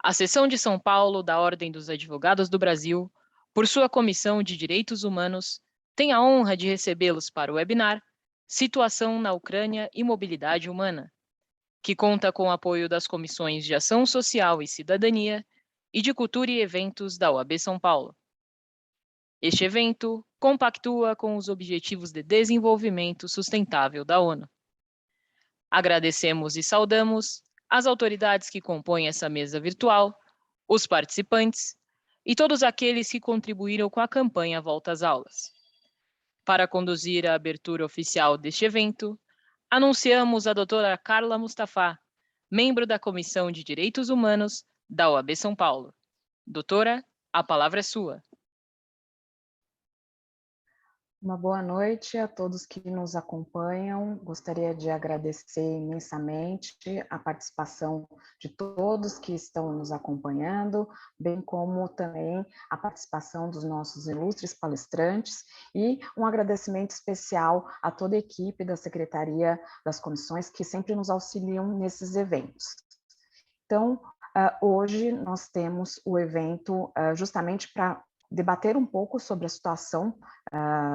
A Seção de São Paulo da Ordem dos Advogados do Brasil, por sua Comissão de Direitos Humanos, tem a honra de recebê-los para o webinar Situação na Ucrânia e Mobilidade Humana, que conta com o apoio das Comissões de Ação Social e Cidadania e de Cultura e Eventos da OAB São Paulo. Este evento compactua com os Objetivos de Desenvolvimento Sustentável da ONU. Agradecemos e saudamos as autoridades que compõem essa mesa virtual, os participantes e todos aqueles que contribuíram com a campanha Volta às Aulas. Para conduzir a abertura oficial deste evento, anunciamos a doutora Carla Mustafa, membro da Comissão de Direitos Humanos da OAB São Paulo. Doutora, a palavra é sua. Uma boa noite a todos que nos acompanham. Gostaria de agradecer imensamente a participação de todos que estão nos acompanhando, bem como também a participação dos nossos ilustres palestrantes e um agradecimento especial a toda a equipe da Secretaria das Comissões que sempre nos auxiliam nesses eventos. Então, hoje nós temos o evento justamente para debater um pouco sobre a situação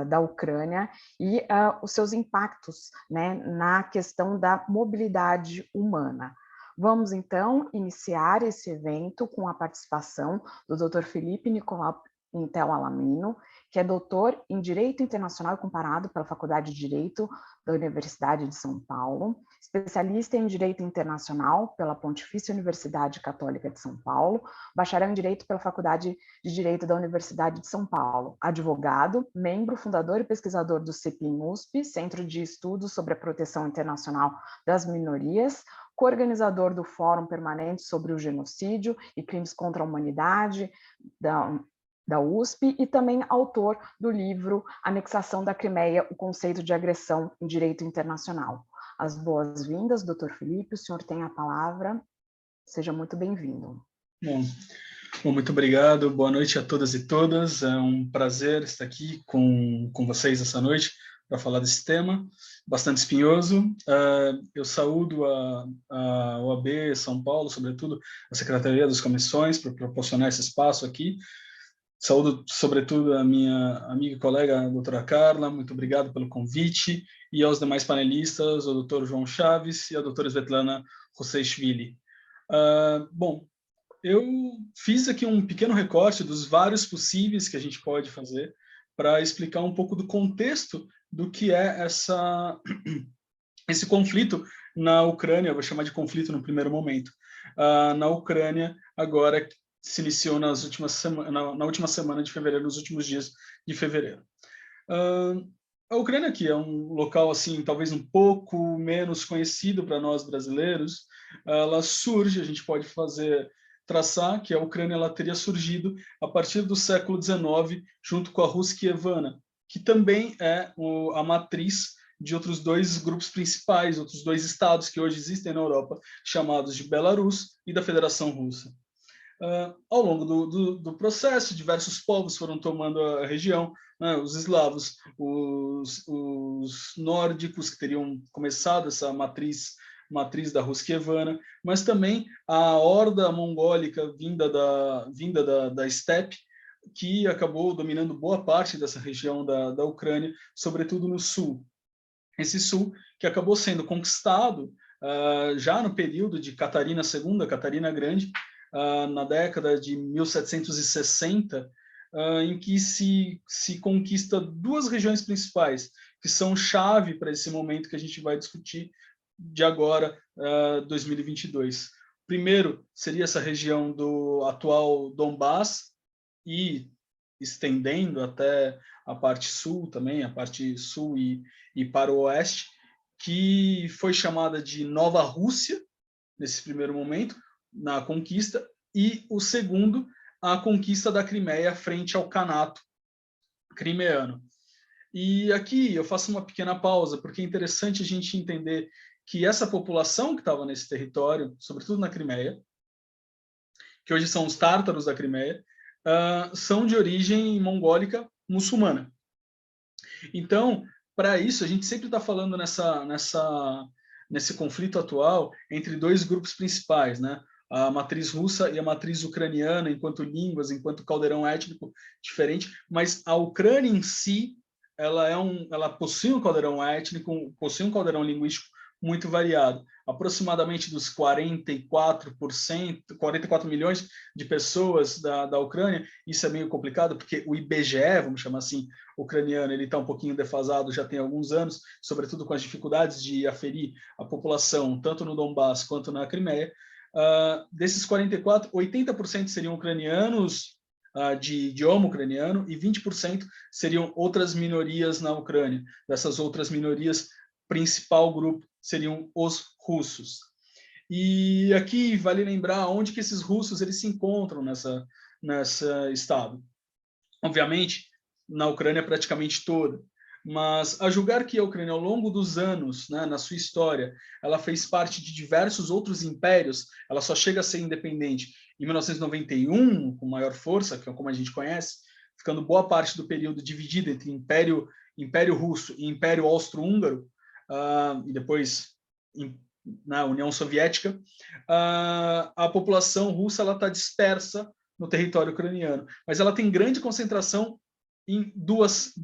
da Ucrânia e os seus impactos, né, na questão da mobilidade humana. Vamos, então, iniciar esse evento com a participação do Dr. Felipe Nicolau Intel Alamino, que é doutor em Direito Internacional e Comparado pela Faculdade de Direito da Universidade de São Paulo, especialista em Direito Internacional pela Pontifícia Universidade Católica de São Paulo, bacharel em Direito pela Faculdade de Direito da Universidade de São Paulo, advogado, membro, fundador e pesquisador do CEPIM-USP, Centro de Estudos sobre a Proteção Internacional das Minorias, coorganizador do Fórum Permanente sobre o Genocídio e Crimes contra a Humanidade, da USP, e também autor do livro Anexação da Crimeia, o conceito de agressão em direito internacional. As boas-vindas, doutor Felipe, o senhor tem a palavra, seja muito bem-vindo. Bom, muito obrigado, boa noite a todas e todas, é um prazer estar aqui com vocês essa noite para falar desse tema, bastante espinhoso. Eu saúdo a OAB São Paulo, sobretudo a Secretaria das Comissões, por proporcionar esse espaço aqui. Saúdo, sobretudo, a minha amiga e colega, a doutora Carla, muito obrigado pelo convite, e aos demais panelistas, o doutor João Chaves e a doutora Svetlana Rosseichvili. Bom, eu fiz aqui um pequeno recorte dos vários possíveis que a gente pode fazer para explicar um pouco do contexto do que é esse conflito na Ucrânia, eu vou chamar de conflito no primeiro momento, na Ucrânia, agora se iniciou na última semana de fevereiro, nos últimos dias de fevereiro. A Ucrânia, que é um local assim talvez um pouco menos conhecido para nós brasileiros, ela surge, a gente pode traçar que a Ucrânia ela teria surgido a partir do século XIX, junto com a Rússia Kievana, que também é a matriz de outros dois grupos principais, outros dois estados que hoje existem na Europa, chamados de Belarus e da Federação Russa. Ao longo do processo, diversos povos foram tomando a região, né, os eslavos, os nórdicos, que teriam começado essa matriz da Rússia Kievana, mas também a horda mongólica vinda da estepe, que acabou dominando boa parte dessa região da Ucrânia, sobretudo no sul. Esse sul que acabou sendo conquistado já no período de Catarina II, Catarina Grande, na década de 1760, em que se conquista duas regiões principais, que são chave para esse momento que a gente vai discutir de agora, 2022. Primeiro seria essa região do atual Donbass e estendendo até a parte sul também, a parte sul e para o oeste, que foi chamada de Nova Rússia, nesse primeiro momento, na conquista, e o segundo, a conquista da Crimeia frente ao Kanato crimeano. E aqui eu faço uma pequena pausa, porque é interessante a gente entender que essa população que estava nesse território, sobretudo na Crimeia, que hoje são os tártaros da Crimeia, são de origem mongólica muçulmana. Então, para isso, a gente sempre está falando nesse conflito atual entre dois grupos principais, né? a matriz russa e a matriz ucraniana, enquanto línguas, enquanto caldeirão étnico diferente, mas a Ucrânia em si, ela possui um caldeirão étnico, possui um caldeirão linguístico muito variado. Aproximadamente dos 44 milhões de pessoas da Ucrânia, isso é meio complicado, porque o IBGE, vamos chamar assim, ucraniano, ele está um pouquinho defasado já tem alguns anos, sobretudo com as dificuldades de aferir a população, tanto no Donbass quanto na Crimeia. Desses 44, 80% seriam ucranianos, de idioma ucraniano, e 20% seriam outras minorias na Ucrânia. Dessas outras minorias, principal grupo seriam os russos. E aqui vale lembrar onde que esses russos eles se encontram nessa estado. Obviamente, na Ucrânia praticamente toda, mas a julgar que a Ucrânia, ao longo dos anos, né, na sua história, ela fez parte de diversos outros impérios, ela só chega a ser independente em 1991, com maior força, que é como a gente conhece, ficando boa parte do período dividida entre Império Russo e Império Austro-Húngaro, e depois na União Soviética, a população russa está dispersa no território ucraniano, mas ela tem grande concentração em dois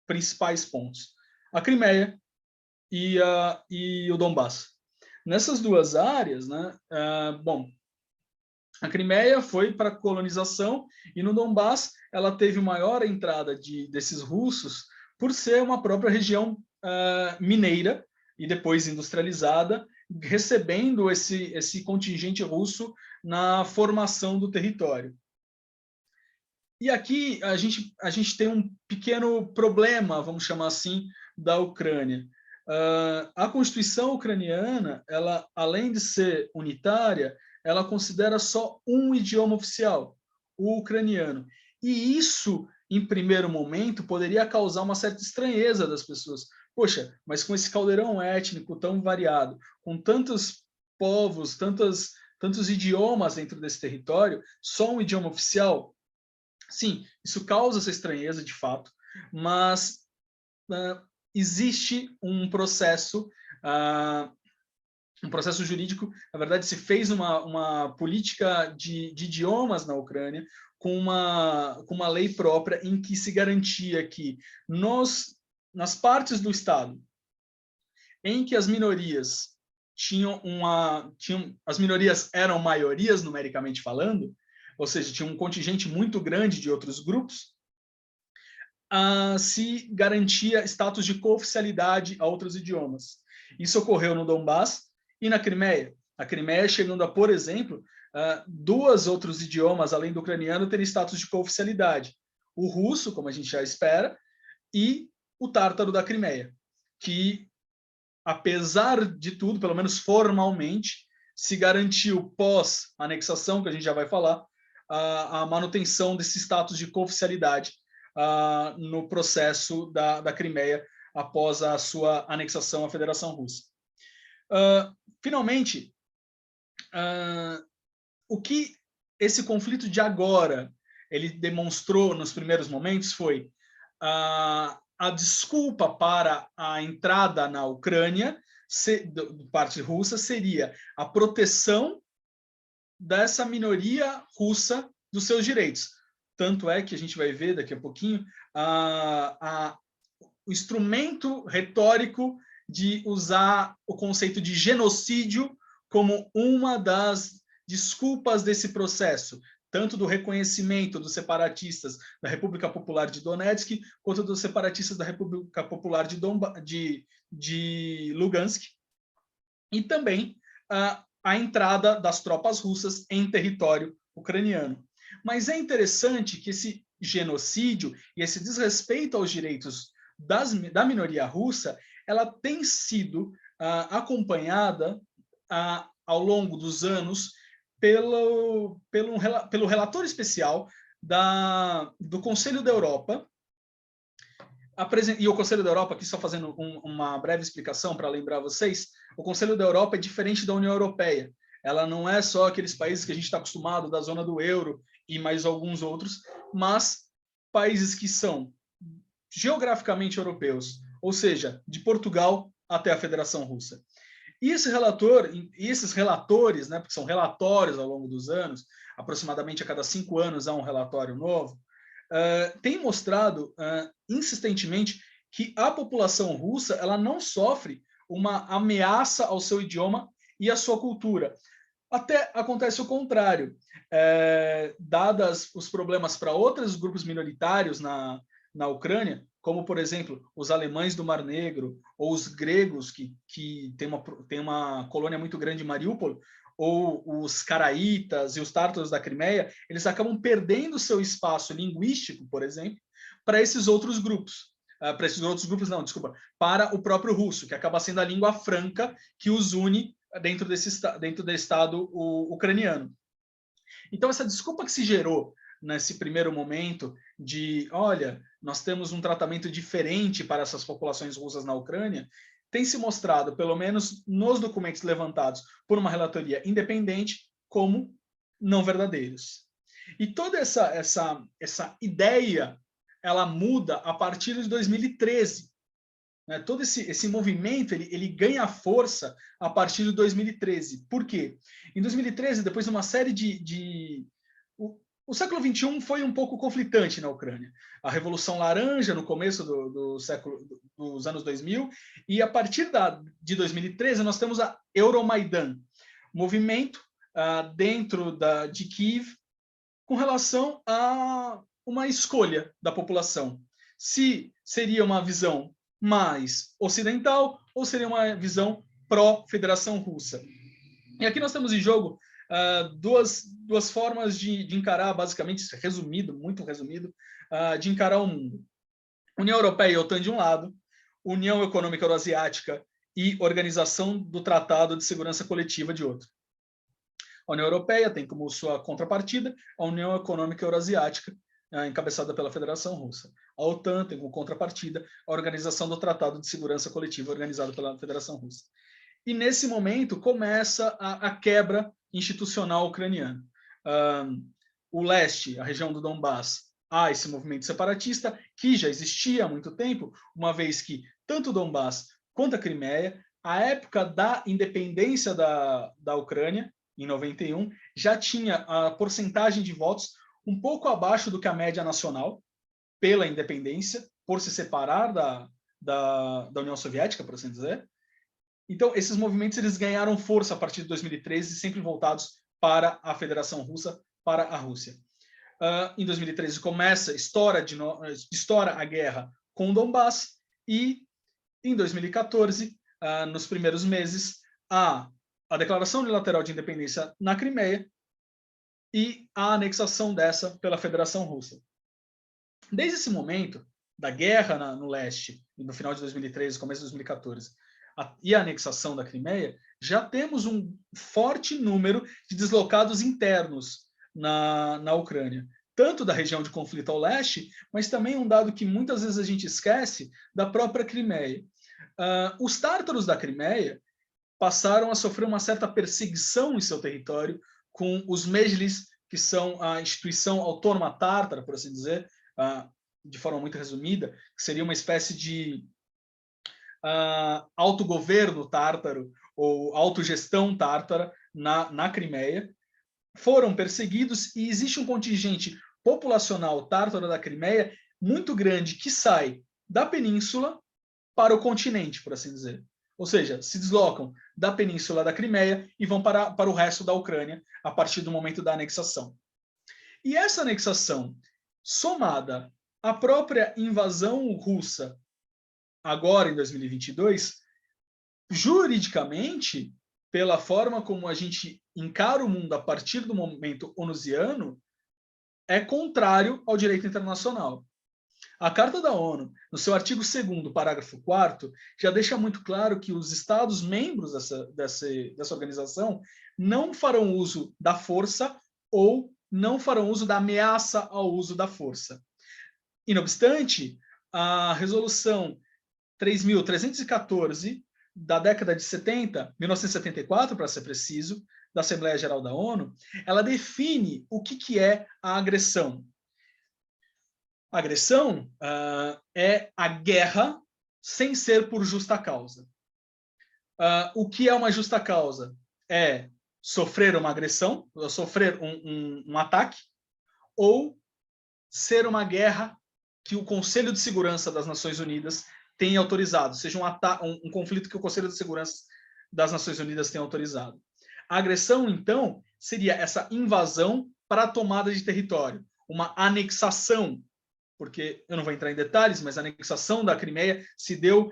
principais pontos: a Crimeia e o Donbass. Nessas duas áreas, né, a Crimeia foi para colonização e no Donbass ela teve maior entrada desses russos por ser uma própria região mineira e depois industrializada, recebendo esse contingente russo na formação do território. E aqui a gente tem um pequeno problema, vamos chamar assim, da Ucrânia. A Constituição ucraniana, ela, além de ser unitária, ela considera só um idioma oficial, o ucraniano. E isso, em primeiro momento, poderia causar uma certa estranheza das pessoas. Poxa, mas com esse caldeirão étnico tão variado, com tantos povos, tantos idiomas dentro desse território, só um idioma oficial? Sim, isso causa essa estranheza, de fato, mas existe um processo jurídico. Na verdade, se fez uma política de idiomas na Ucrânia com uma lei própria em que se garantia que nas partes do Estado em que as minorias as minorias eram maiorias numericamente falando, ou seja, tinha um contingente muito grande de outros grupos, se garantia status de cooficialidade a outros idiomas. Isso ocorreu no Donbass e na Crimeia. A Crimeia chegando a, por exemplo, dois outros idiomas, além do ucraniano, terem status de cooficialidade. O russo, como a gente já espera, e o tártaro da Crimeia, que, apesar de tudo, pelo menos formalmente, se garantiu pós-anexação, que a gente já vai falar, a manutenção desse status de cooficialidade no processo da Crimeia após a sua anexação à Federação Russa. Finalmente, o que esse conflito de agora ele demonstrou nos primeiros momentos foi a desculpa para a entrada na Ucrânia do parte russa seria a proteção dessa minoria russa dos seus direitos. Tanto é que a gente vai ver daqui a pouquinho o instrumento retórico de usar o conceito de genocídio como uma das desculpas desse processo, tanto do reconhecimento dos separatistas da República Popular de Donetsk, quanto dos separatistas da República Popular de Lugansk, e também a entrada das tropas russas em território ucraniano. Mas é interessante que esse genocídio e esse desrespeito aos direitos da minoria russa, ela tem sido acompanhada ao longo dos anos pelo relator especial do Conselho da Europa. E o Conselho da Europa, aqui só fazendo uma breve explicação para lembrar vocês, o Conselho da Europa é diferente da União Europeia. Ela não é só aqueles países que a gente está acostumado, da zona do euro e mais alguns outros, mas países que são geograficamente europeus, ou seja, de Portugal até a Federação Russa. E esses relatores, né, porque são relatórios ao longo dos anos, aproximadamente a cada 5 anos há um relatório novo, têm mostrado insistentemente que a população russa ela não sofre uma ameaça ao seu idioma e à sua cultura. Até acontece o contrário. Dadas os problemas para outros grupos minoritários na Ucrânia, como, por exemplo, os alemães do Mar Negro, ou os gregos, que tem uma colônia muito grande em Mariúpol, ou os caraítas e os tártaros da Crimeia, eles acabam perdendo seu espaço linguístico, por exemplo, para esses outros grupos. Para esses outros grupos, não, desculpa, para o próprio russo, que acaba sendo a língua franca que os une dentro do Estado ucraniano. Então, essa desculpa que se gerou nesse primeiro momento de, olha, nós temos um tratamento diferente para essas populações russas na Ucrânia, tem se mostrado, pelo menos nos documentos levantados por uma relatoria independente, como não verdadeiros. E toda essa ideia, ela muda a partir de 2013. Né? Todo esse movimento ele ganha força a partir de 2013. Por quê? Em 2013, depois de uma série o século XXI foi um pouco conflitante na Ucrânia. A Revolução Laranja, no começo dos anos 2000, e a partir de 2013, nós temos a Euromaidan, movimento dentro de Kiev com relação a uma escolha da população. Se seria uma visão mais ocidental ou seria uma visão pró-Federação Russa. E aqui nós temos em jogo duas formas de encarar, basicamente, resumido, muito resumido, de encarar o mundo. União Europeia e OTAN de um lado, União Econômica Euroasiática e Organização do Tratado de Segurança Coletiva de outro. A União Europeia tem como sua contrapartida a União Econômica Euroasiática, encabeçada pela Federação Russa. A OTAN tem como contrapartida a Organização do Tratado de Segurança Coletiva, organizada pela Federação Russa. E nesse momento começa a quebra institucional ucraniana. O leste, a região do Donbás, há esse movimento separatista que já existia há muito tempo, uma vez que tanto o Donbás quanto a Crimeia, à época da independência da Ucrânia, em 91, já tinha a porcentagem de votos um pouco abaixo do que a média nacional, pela independência, por se separar da União Soviética, por assim dizer. Então, esses movimentos eles ganharam força a partir de 2013, sempre voltados para a Federação Russa, para a Rússia. Em 2013 estoura a guerra com o Donbás, e em 2014, nos primeiros meses, há a declaração unilateral de independência na Crimeia e a anexação dessa pela Federação Russa. Desde esse momento da guerra no leste, no final de 2013, começo de 2014, e a anexação da Crimeia, já temos um forte número de deslocados internos na Ucrânia, tanto da região de conflito ao leste, mas também um dado que muitas vezes a gente esquece, da própria Crimeia. Os tártaros da Crimeia passaram a sofrer uma certa perseguição em seu território com os Mejlis, que são a instituição autônoma tártara, por assim dizer, de forma muito resumida, que seria uma espécie de autogoverno tártaro ou autogestão tártara na Crimeia, foram perseguidos e existe um contingente populacional tártaro da Crimeia muito grande que sai da península para o continente, por assim dizer. Ou seja, se deslocam da península da Crimeia e vão para o resto da Ucrânia a partir do momento da anexação. E essa anexação, somada à própria invasão russa, agora em 2022, juridicamente, pela forma como a gente encara o mundo a partir do momento onusiano, é contrário ao direito internacional. A Carta da ONU, no seu artigo 2º, parágrafo 4º, já deixa muito claro que os Estados membros dessa organização não farão uso da força ou não farão uso da ameaça ao uso da força. E, não obstante, a resolução 3.314 da década de 70, 1974, para ser preciso, da Assembleia Geral da ONU, ela define o que é a agressão. A agressão é a guerra sem ser por justa causa. O que é uma justa causa? É sofrer uma agressão, sofrer um ataque, ou ser uma guerra que o Conselho de Segurança das Nações Unidas tem autorizado, seja um conflito que o Conselho de Segurança das Nações Unidas tem autorizado. A agressão, então, seria essa invasão para a tomada de território, uma anexação, porque eu não vou entrar em detalhes, mas a anexação da Crimeia se deu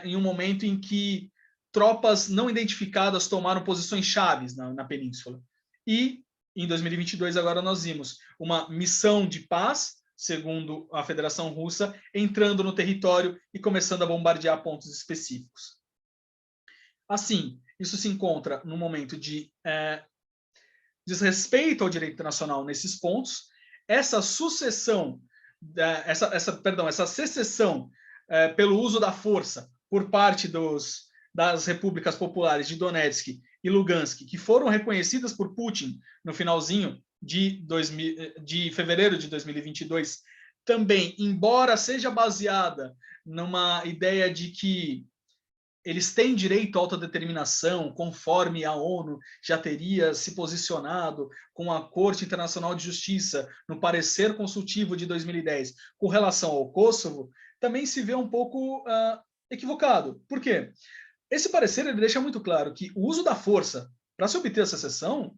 em um momento em que tropas não identificadas tomaram posições chaves na península. E, em 2022, agora nós vimos uma missão de paz, segundo a Federação Russa, entrando no território e começando a bombardear pontos específicos. Assim, isso se encontra num momento de desrespeito ao direito internacional nesses pontos. Essa sucessão, essa secessão pelo uso da força por parte das repúblicas populares de Donetsk e Lugansk, que foram reconhecidas por Putin no finalzinho de fevereiro de 2022, também, embora seja baseada numa ideia de que eles têm direito à autodeterminação, conforme a ONU já teria se posicionado com a Corte Internacional de Justiça no parecer consultivo de 2010 com relação ao Kosovo, também se vê um pouco equivocado. Por quê? Esse parecer ele deixa muito claro que o uso da força para se obter a secessão,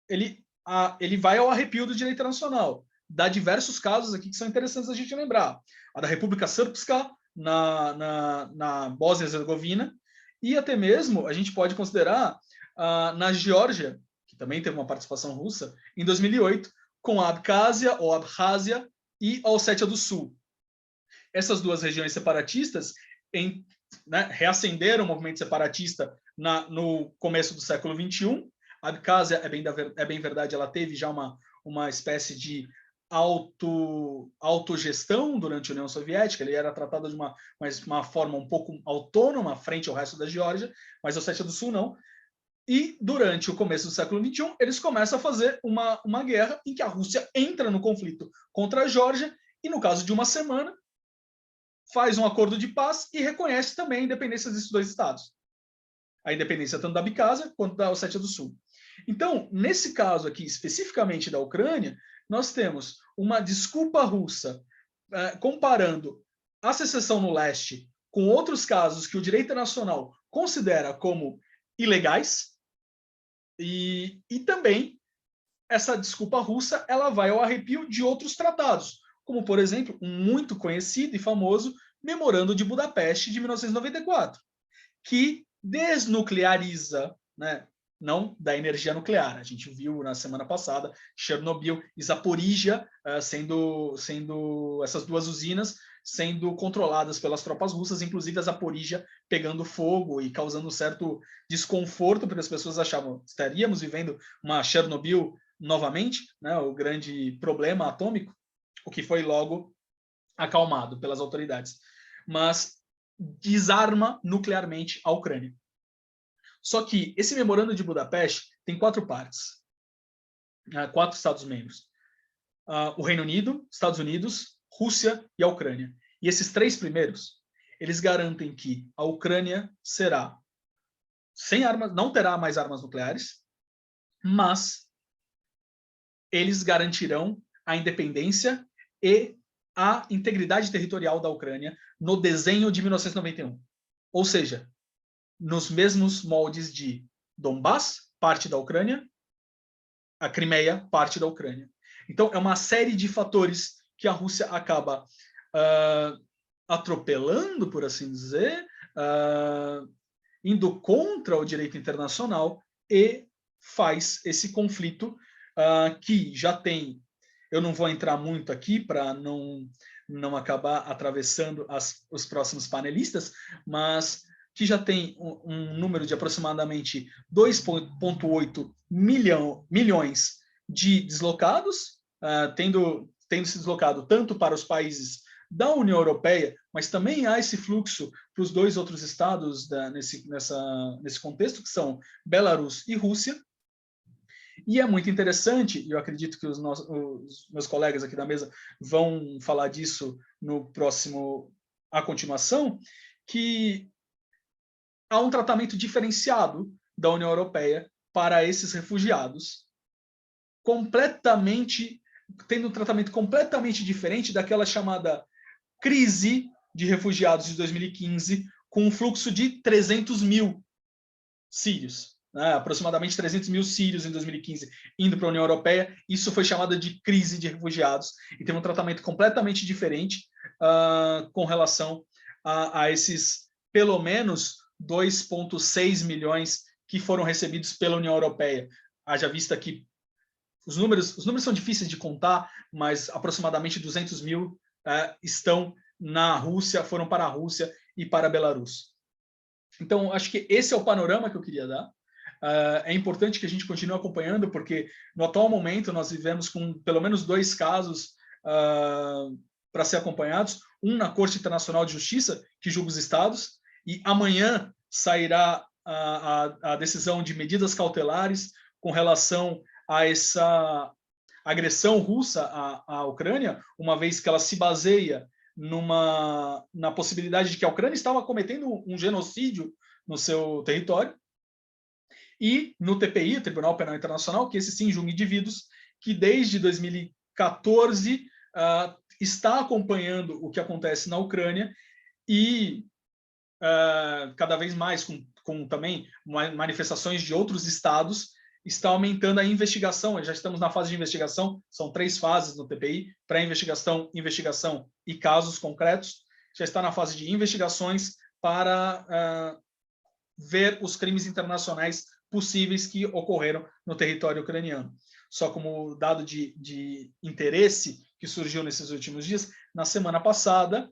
ele vai ao arrepio do direito internacional. Dá diversos casos aqui que são interessantes a gente lembrar. A da República Srpska, na Bósnia e Herzegovina, e até mesmo a gente pode considerar na Geórgia, que também teve uma participação russa, em 2008, com a Abkhazia ou Abkhazia e a Ossétia do Sul. Essas duas regiões separatistas reacenderam o movimento separatista no começo do século XXI. A Abkhazia, é bem verdade, ela teve já uma espécie de autogestão durante a União Soviética, ele era tratado de uma forma um pouco autônoma frente ao resto da Geórgia, mas a Ossétia do Sul não. E durante o começo do século XXI, eles começam a fazer uma guerra em que a Rússia entra no conflito contra a Geórgia e, no caso de uma semana, faz um acordo de paz e reconhece também a independência desses dois estados. A independência tanto da Abkhazia quanto da Ossétia do Sul. Então, nesse caso aqui, especificamente da Ucrânia, nós temos uma desculpa russa comparando a secessão no leste com outros casos que o direito internacional considera como ilegais, e também essa desculpa russa ela vai ao arrepio de outros tratados, como, por exemplo, um muito conhecido e famoso Memorando de Budapeste de 1994, que desnucleariza, não da energia nuclear. A gente viu na semana passada Chernobyl e Zaporizhia sendo essas duas usinas sendo controladas pelas tropas russas, inclusive a Zaporizhia pegando fogo e causando um certo desconforto, porque as pessoas achavam que estaríamos vivendo uma Chernobyl novamente, o grande problema atômico, o que foi logo acalmado pelas autoridades. Mas desarma nuclearmente a Ucrânia. Só que esse memorando de Budapeste tem 4 partes, 4 Estados-membros. O Reino Unido, Estados Unidos, Rússia e a Ucrânia. E esses 3 primeiros, eles garantem que a Ucrânia será sem armas, não terá mais armas nucleares, mas eles garantirão a independência e a integridade territorial da Ucrânia no desenho de 1991. Ou seja, nos mesmos moldes de Donbass, parte da Ucrânia, a Crimeia, parte da Ucrânia. Então, é uma série de fatores que a Rússia acaba atropelando, por assim dizer, indo contra o direito internacional e faz esse conflito que já tem... Eu não vou entrar muito aqui para não acabar atravessando os próximos panelistas, mas que já tem um número de aproximadamente 2,8 milhões de deslocados, tendo se deslocado tanto para os países da União Europeia, mas também há esse fluxo para os 2 outros estados nesse contexto, que são Belarus e Rússia. E é muito interessante, e eu acredito que os meus colegas aqui da mesa vão falar disso no próximo, a continuação, que há um tratamento diferenciado da União Europeia para esses refugiados, tendo um tratamento completamente diferente daquela chamada crise de refugiados de 2015, com um fluxo de 300 mil sírios, né? Aproximadamente 300 mil sírios em 2015 indo para a União Europeia. Isso foi chamado de crise de refugiados e teve um tratamento completamente diferente com relação a esses pelo menos 2,6 milhões que foram recebidos pela União Europeia. Haja vista que os números são difíceis de contar, mas aproximadamente 200 mil estão na Rússia, foram para a Rússia e para a Belarus. Então, acho que esse é o panorama que eu queria dar. É importante que a gente continue acompanhando, porque no atual momento nós vivemos com pelo menos 2 casos para ser acompanhados, um na Corte Internacional de Justiça, que julga os estados, e amanhã sairá a decisão de medidas cautelares com relação a essa agressão russa à Ucrânia, uma vez que ela se baseia na possibilidade de que a Ucrânia estava cometendo um genocídio no seu território, e no TPI, o Tribunal Penal Internacional, que esse sim julga indivíduos que desde 2014 está acompanhando o que acontece na Ucrânia e cada vez mais com também manifestações de outros estados, está aumentando a investigação. Já estamos na fase de investigação, são 3 fases no TPI, pré-investigação, investigação e casos concretos. Já está na fase de investigações para ver os crimes internacionais possíveis que ocorreram no território ucraniano. Só como dado de interesse que surgiu nesses últimos dias, na semana passada,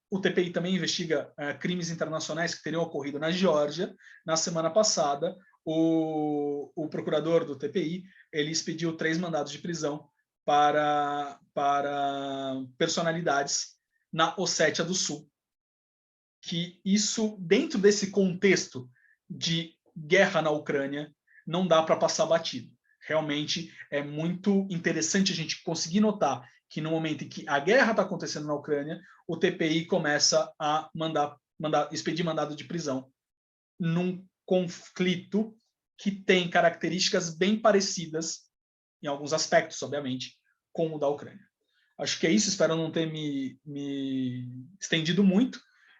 o TPI também investiga crimes internacionais que teriam ocorrido na Geórgia. Na semana passada, o procurador do TPI ele expediu 3 mandados de prisão para personalidades na Ossétia do Sul. Que isso, dentro desse contexto de guerra na Ucrânia, não dá para passar batido. Realmente é muito interessante a gente conseguir notar que no momento em que a guerra está acontecendo na Ucrânia, o TPI começa a expedir mandado de prisão num conflito que tem características bem parecidas, em alguns aspectos, obviamente, com o da Ucrânia. Acho que é isso, espero não ter me estendido muito.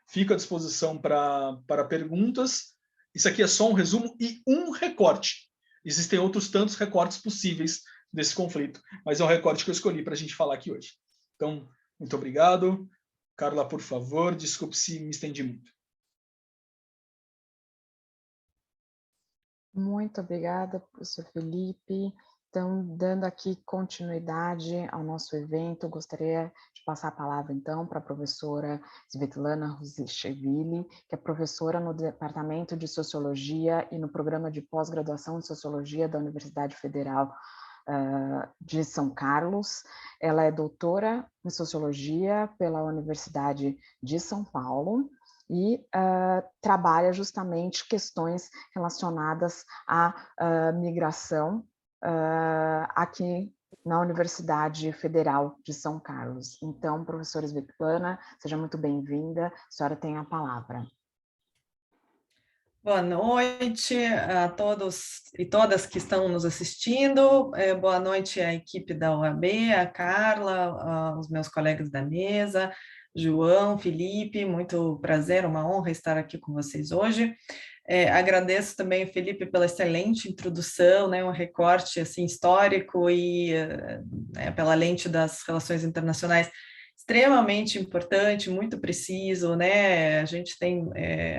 Fico à disposição para perguntas. Isso aqui é só um resumo e um recorte. Existem outros tantos recortes possíveis desse conflito, mas é o recorte que eu escolhi para a gente falar aqui hoje. Então, muito obrigado. Carla, por favor, desculpe se me estendi muito. Muito obrigada, professor Felipe. Então, dando aqui continuidade ao nosso evento, gostaria de passar a palavra, então, para a professora Svetlana Ruzichvili, que é professora no Departamento de Sociologia e no Programa de Pós-Graduação em Sociologia da Universidade Federal de São Carlos. Ela é doutora em Sociologia pela Universidade de São Paulo, e trabalha justamente questões relacionadas à migração aqui na Universidade Federal de São Carlos. Então, professora Svetlana, seja muito bem-vinda, a senhora tem a palavra. Boa noite a todos e todas que estão nos assistindo, boa noite à equipe da UAB, a Carla, os meus colegas da mesa, João, Felipe, muito prazer, uma honra estar aqui com vocês hoje. Agradeço também, Felipe, pela excelente introdução, né, um recorte assim, histórico e pela lente das relações internacionais, extremamente importante, muito preciso, né? A gente tem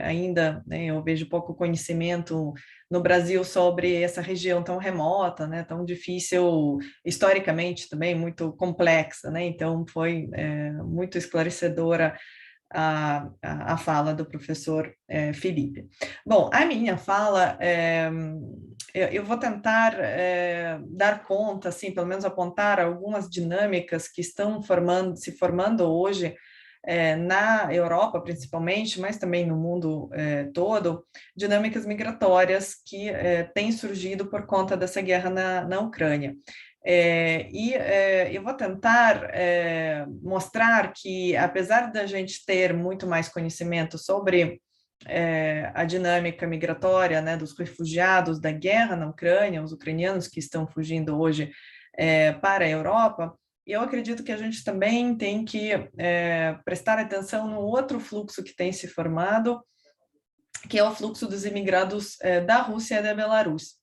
ainda, né, eu vejo pouco conhecimento no Brasil sobre essa região tão remota, né, tão difícil, historicamente também muito complexa, né? Então foi muito esclarecedora a fala do professor Felipe. Bom, a minha fala, eu vou tentar dar conta, assim, pelo menos apontar algumas dinâmicas que estão se formando hoje na Europa, principalmente, mas também no mundo todo, dinâmicas migratórias que têm surgido por conta dessa guerra na Ucrânia. Eu vou tentar mostrar que, apesar da gente ter muito mais conhecimento sobre a dinâmica migratória, né, dos refugiados da guerra na Ucrânia, os ucranianos que estão fugindo hoje para a Europa. E eu acredito que a gente também tem que prestar atenção no outro fluxo que tem se formado, que é o fluxo dos imigrados da Rússia e da Belarus.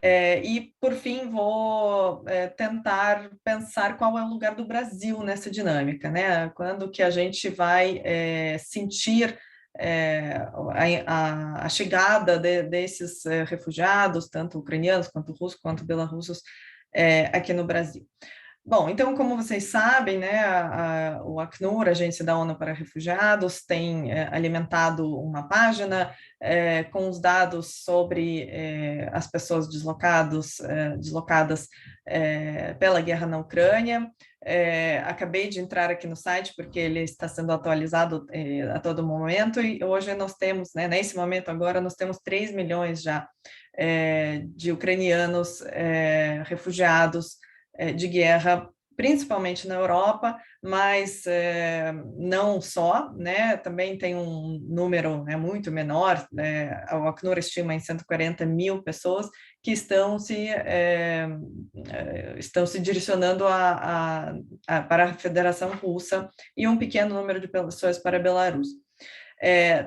E, por fim, vou tentar pensar qual é o lugar do Brasil nessa dinâmica, né? Quando que a gente vai sentir a chegada desses refugiados, tanto ucranianos, quanto russos, quanto belarussos, aqui no Brasil. Bom, então, como vocês sabem, né, o Acnur, a Agência da ONU para Refugiados, tem alimentado uma página com os dados sobre as pessoas deslocadas pela guerra na Ucrânia. Acabei de entrar aqui no site porque ele está sendo atualizado a todo momento, e hoje nós temos, né, nesse momento agora, nós temos 3 milhões já de ucranianos refugiados de guerra, principalmente na Europa, mas não só, né? Também tem um número muito menor, o Acnur estima em 140 mil pessoas que estão se direcionando para a Federação Russa, e um pequeno número de pessoas para a Belarus.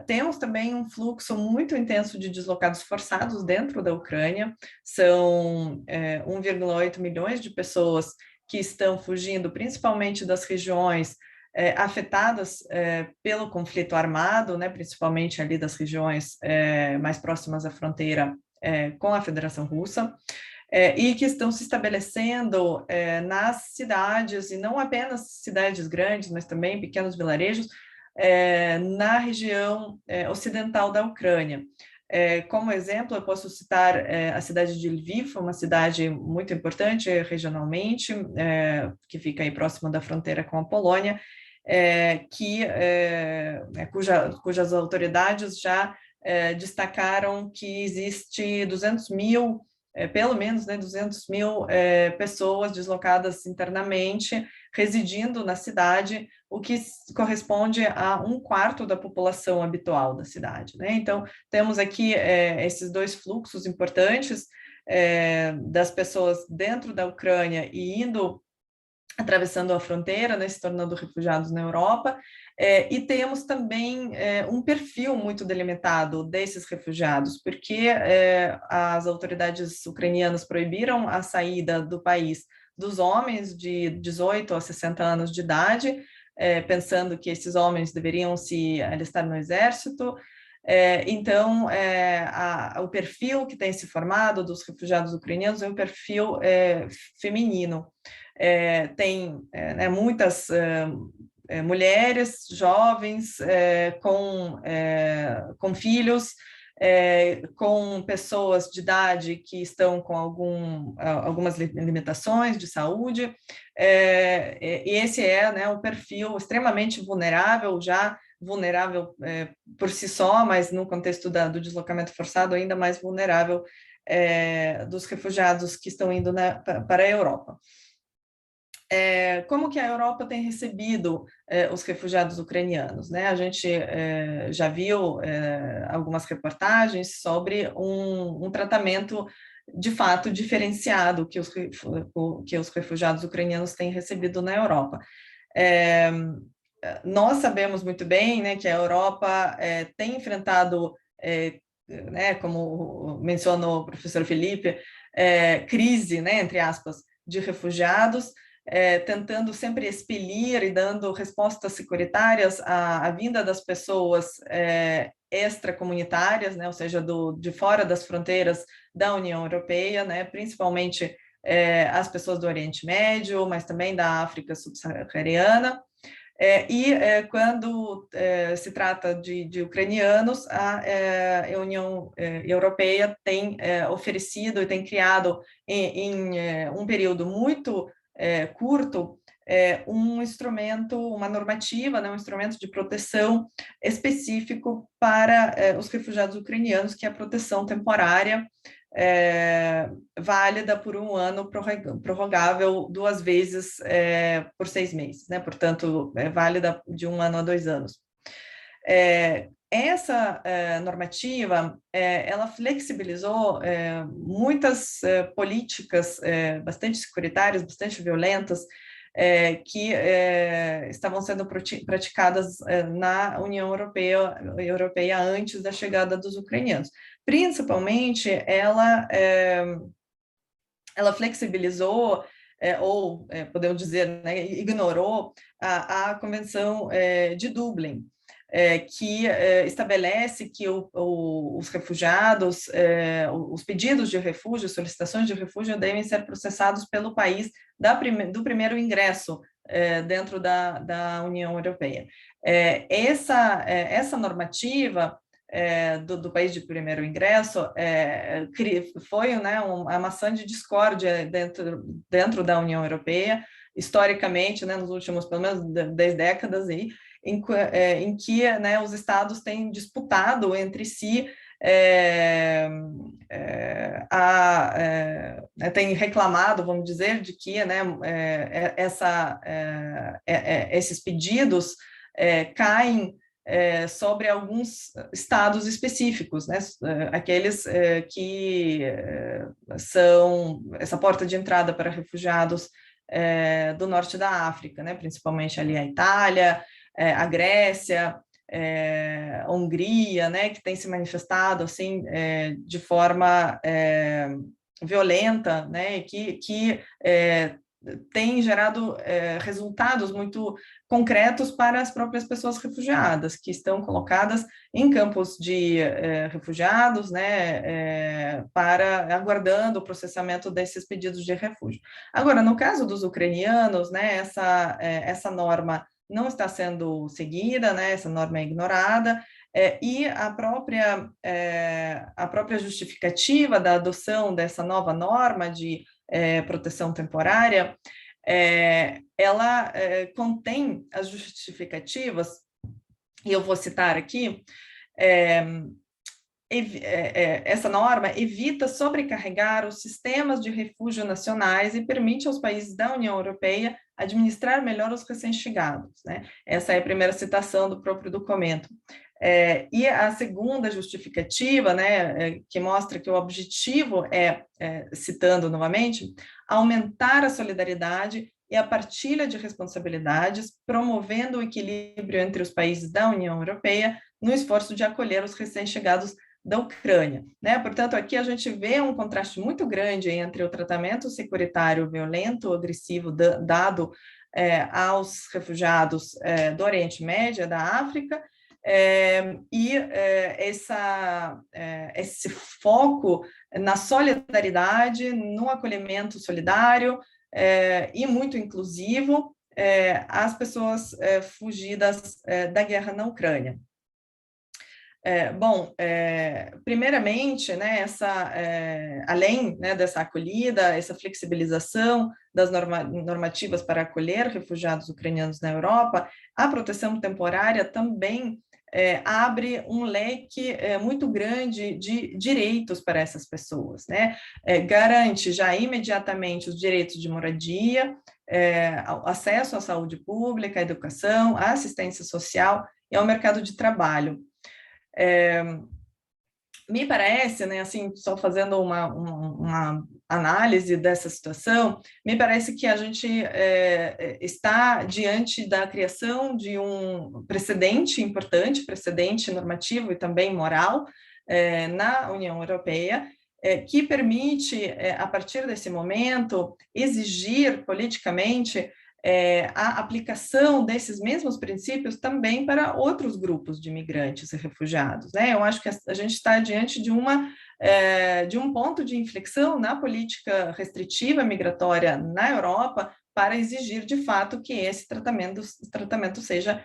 Temos também um fluxo muito intenso de deslocados forçados dentro da Ucrânia, são 1,8 milhões de pessoas que estão fugindo, principalmente das regiões afetadas pelo conflito armado, né, principalmente ali das regiões mais próximas à fronteira com a Federação Russa, e que estão se estabelecendo nas cidades, e não apenas cidades grandes, mas também pequenos vilarejos, na região ocidental da Ucrânia. Como exemplo, eu posso citar a cidade de Lviv, uma cidade muito importante regionalmente, que fica aí próximo da fronteira com a Polônia, cujas autoridades já destacaram que existe 200 mil, pelo menos, né, 200 mil pessoas deslocadas internamente, residindo na cidade, o que corresponde a 1/4 da população habitual da cidade, né? Então, temos aqui esses dois fluxos importantes das pessoas dentro da Ucrânia e atravessando a fronteira, né, se tornando refugiados na Europa, e temos também um perfil muito delimitado desses refugiados, porque as autoridades ucranianas proibiram a saída do país dos homens de 18 a 60 anos de idade, pensando que esses homens deveriam se alistar no exército. Então, o perfil que tem se formado dos refugiados ucranianos é um perfil feminino. Tem né, muitas mulheres jovens com filhos, com pessoas de idade que estão com algumas limitações de saúde, e esse né, um perfil extremamente vulnerável, já vulnerável por si só, mas no contexto do deslocamento forçado, ainda mais vulnerável dos refugiados que estão indo para a Europa. Como que a Europa tem recebido os refugiados ucranianos, né? A gente já viu algumas reportagens sobre um tratamento de fato diferenciado que os refugiados ucranianos têm recebido na Europa. Nós sabemos muito bem, né, que a Europa tem enfrentado, né, como mencionou o professor Felipe, crise, né, entre aspas, de refugiados, tentando sempre expelir e dando respostas securitárias à vinda das pessoas extracomunitárias, né, ou seja, de fora das fronteiras da União Europeia, né, principalmente as pessoas do Oriente Médio, mas também da África subsaariana. Quando se trata de ucranianos, a União Europeia tem oferecido e tem criado em um período muito curto um instrumento, uma normativa, né, um instrumento de proteção específico para os refugiados ucranianos, que é a proteção temporária, válida por 1 ano, prorrogável 2 vezes por 6 meses, né? Portanto, válida de 1 ano a 2 anos. essa normativa, ela flexibilizou muitas políticas bastante securitárias, bastante violentas, que estavam sendo praticadas na União Europeia antes da chegada dos ucranianos. Principalmente, ela flexibilizou, podemos dizer, né, ignorou a Convenção de Dublin, que estabelece que os refugiados, os pedidos de refúgio, solicitações de refúgio devem ser processados pelo país do primeiro ingresso dentro da União Europeia. Essa normativa do país de primeiro ingresso foi, né, uma maçã de discórdia dentro da União Europeia, historicamente, né, nos últimos, pelo menos, 10 décadas, em que, né, os estados têm disputado entre si, têm reclamado, vamos dizer, de que, né, esses pedidos caem sobre alguns estados específicos, né, aqueles que são essa porta de entrada para refugiados do norte da África, né, principalmente ali a Itália, a Grécia, a Hungria, né, que tem se manifestado assim de forma violenta, né, que tem gerado resultados muito concretos para as próprias pessoas refugiadas, que estão colocadas em campos de refugiados, né, aguardando o processamento desses pedidos de refúgio. Agora, no caso dos ucranianos, né, essa norma não está sendo seguida, né, essa norma é ignorada, e a própria justificativa da adoção dessa nova norma de proteção temporária, ela contém as justificativas, e eu vou citar aqui, essa norma evita sobrecarregar os sistemas de refúgio nacionais e permite aos países da União Europeia administrar melhor os recém-chegados, né? Essa é a primeira citação do próprio documento. E a segunda justificativa, né, que mostra que o objetivo citando novamente, aumentar a solidariedade e a partilha de responsabilidades, promovendo o equilíbrio entre os países da União Europeia no esforço de acolher os recém-chegados da Ucrânia, né? Portanto, aqui a gente vê um contraste muito grande entre o tratamento securitário violento, agressivo dado aos refugiados do Oriente Médio, da África, esse foco na solidariedade, no acolhimento solidário e muito inclusivo às pessoas fugidas da guerra na Ucrânia. Primeiramente, né, além, né, dessa acolhida, essa flexibilização das normativas para acolher refugiados ucranianos na Europa, a proteção temporária também abre um leque muito grande de direitos para essas pessoas, né? Garante já imediatamente os direitos de moradia, acesso à saúde pública, à educação, à assistência social e ao mercado de trabalho. Me parece, né, assim, só fazendo uma análise dessa situação, me parece que a gente está diante da criação de um precedente importante, precedente normativo e também moral na União Europeia, que permite, a partir desse momento, exigir politicamente a aplicação desses mesmos princípios também para outros grupos de imigrantes e refugiados, né? Eu acho que a gente está diante de um ponto de inflexão na política restritiva migratória na Europa para exigir, de fato, que esse tratamento seja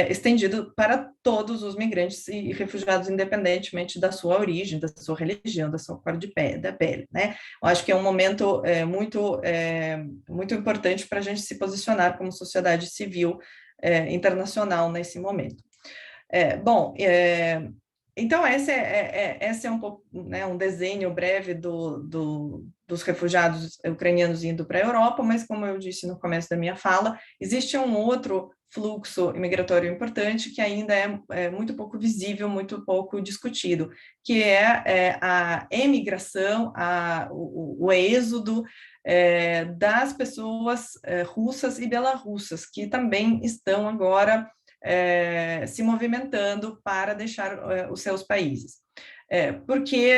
estendido para todos os migrantes e refugiados, independentemente da sua origem, da sua religião, da sua cor da pele, né? Eu acho que é um momento muito importante para a gente se posicionar como sociedade civil internacional nesse momento. Então, esse é um pouco, né, um desenho breve dos refugiados ucranianos indo para a Europa, mas, como eu disse no começo da minha fala, existe um outro fluxo imigratório importante que ainda é muito pouco visível, muito pouco discutido, que é a emigração, o êxodo das pessoas russas e belarrussas, que também estão agora se movimentando para deixar os seus países. Por que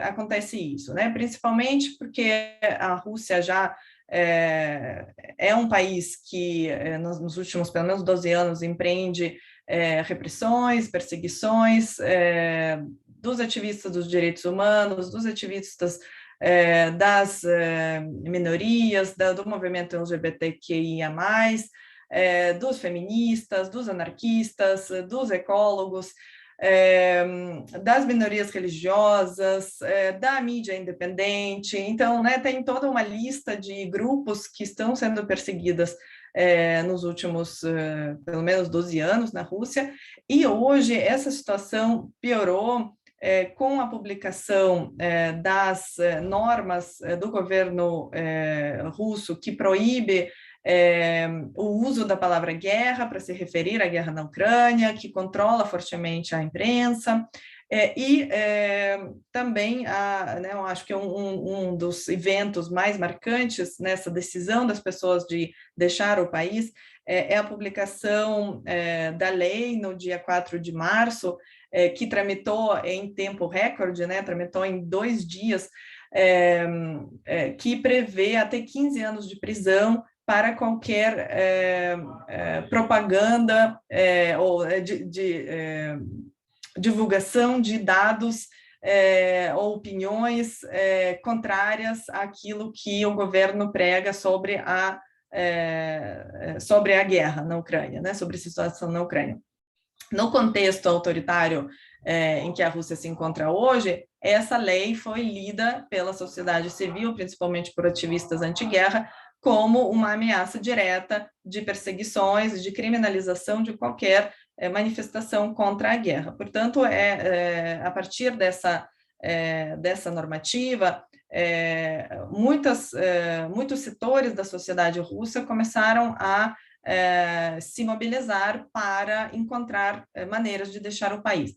acontece isso? Né? Principalmente porque a Rússia já é um país que, nos últimos, pelo menos 12 anos, empreende repressões, perseguições dos ativistas dos direitos humanos, dos ativistas das minorias, do movimento LGBTQIA+, dos feministas, dos anarquistas, dos ecólogos, das minorias religiosas, da mídia independente. Então, né, tem toda uma lista de grupos que estão sendo perseguidas nos últimos, pelo menos, 12 anos na Rússia, e hoje essa situação piorou com a publicação das normas do governo russo que proíbe o uso da palavra guerra para se referir à guerra na Ucrânia, que controla fortemente a imprensa, também, né, eu acho que um dos eventos mais marcantes nessa decisão das pessoas de deixar o país é a publicação da lei no dia 4 de março, que tramitou em tempo recorde, né, tramitou em 2 dias, que prevê até 15 anos de prisão para qualquer propaganda ou divulgação de dados ou opiniões contrárias àquilo que o governo prega sobre a guerra na Ucrânia, né, sobre a situação na Ucrânia. No contexto autoritário em que a Rússia se encontra hoje, essa lei foi lida pela sociedade civil, principalmente por ativistas anti-guerra, como uma ameaça direta de perseguições, de criminalização de qualquer manifestação contra a guerra. Portanto, a partir dessa normativa, muitos setores da sociedade russa começaram a se mobilizar para encontrar maneiras de deixar o país.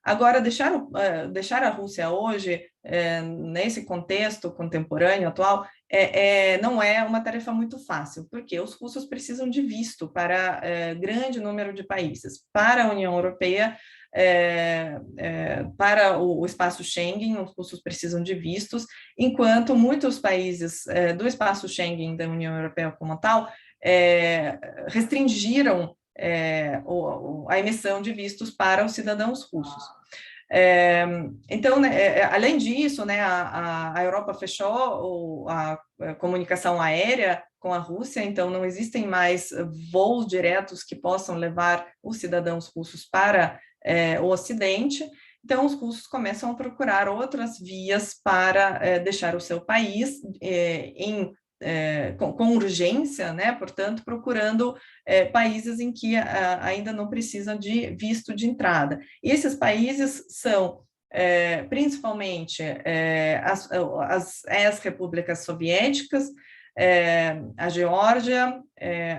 Agora, deixar a Rússia hoje, nesse contexto contemporâneo, atual, não é uma tarefa muito fácil, porque os russos precisam de visto para grande número de países. Para a União Europeia, para o espaço Schengen, os russos precisam de vistos, enquanto muitos países do espaço Schengen da União Europeia como tal restringiram a emissão de vistos para os cidadãos russos. Então, né, além disso, né, a Europa fechou a comunicação aérea com a Rússia, então não existem mais voos diretos que possam levar os cidadãos russos para o Ocidente. Então, os russos começam a procurar outras vias para deixar o seu país com urgência, né? Portanto, procurando países em que ainda não precisam de visto de entrada. E esses países são principalmente as ex-repúblicas soviéticas, a Geórgia,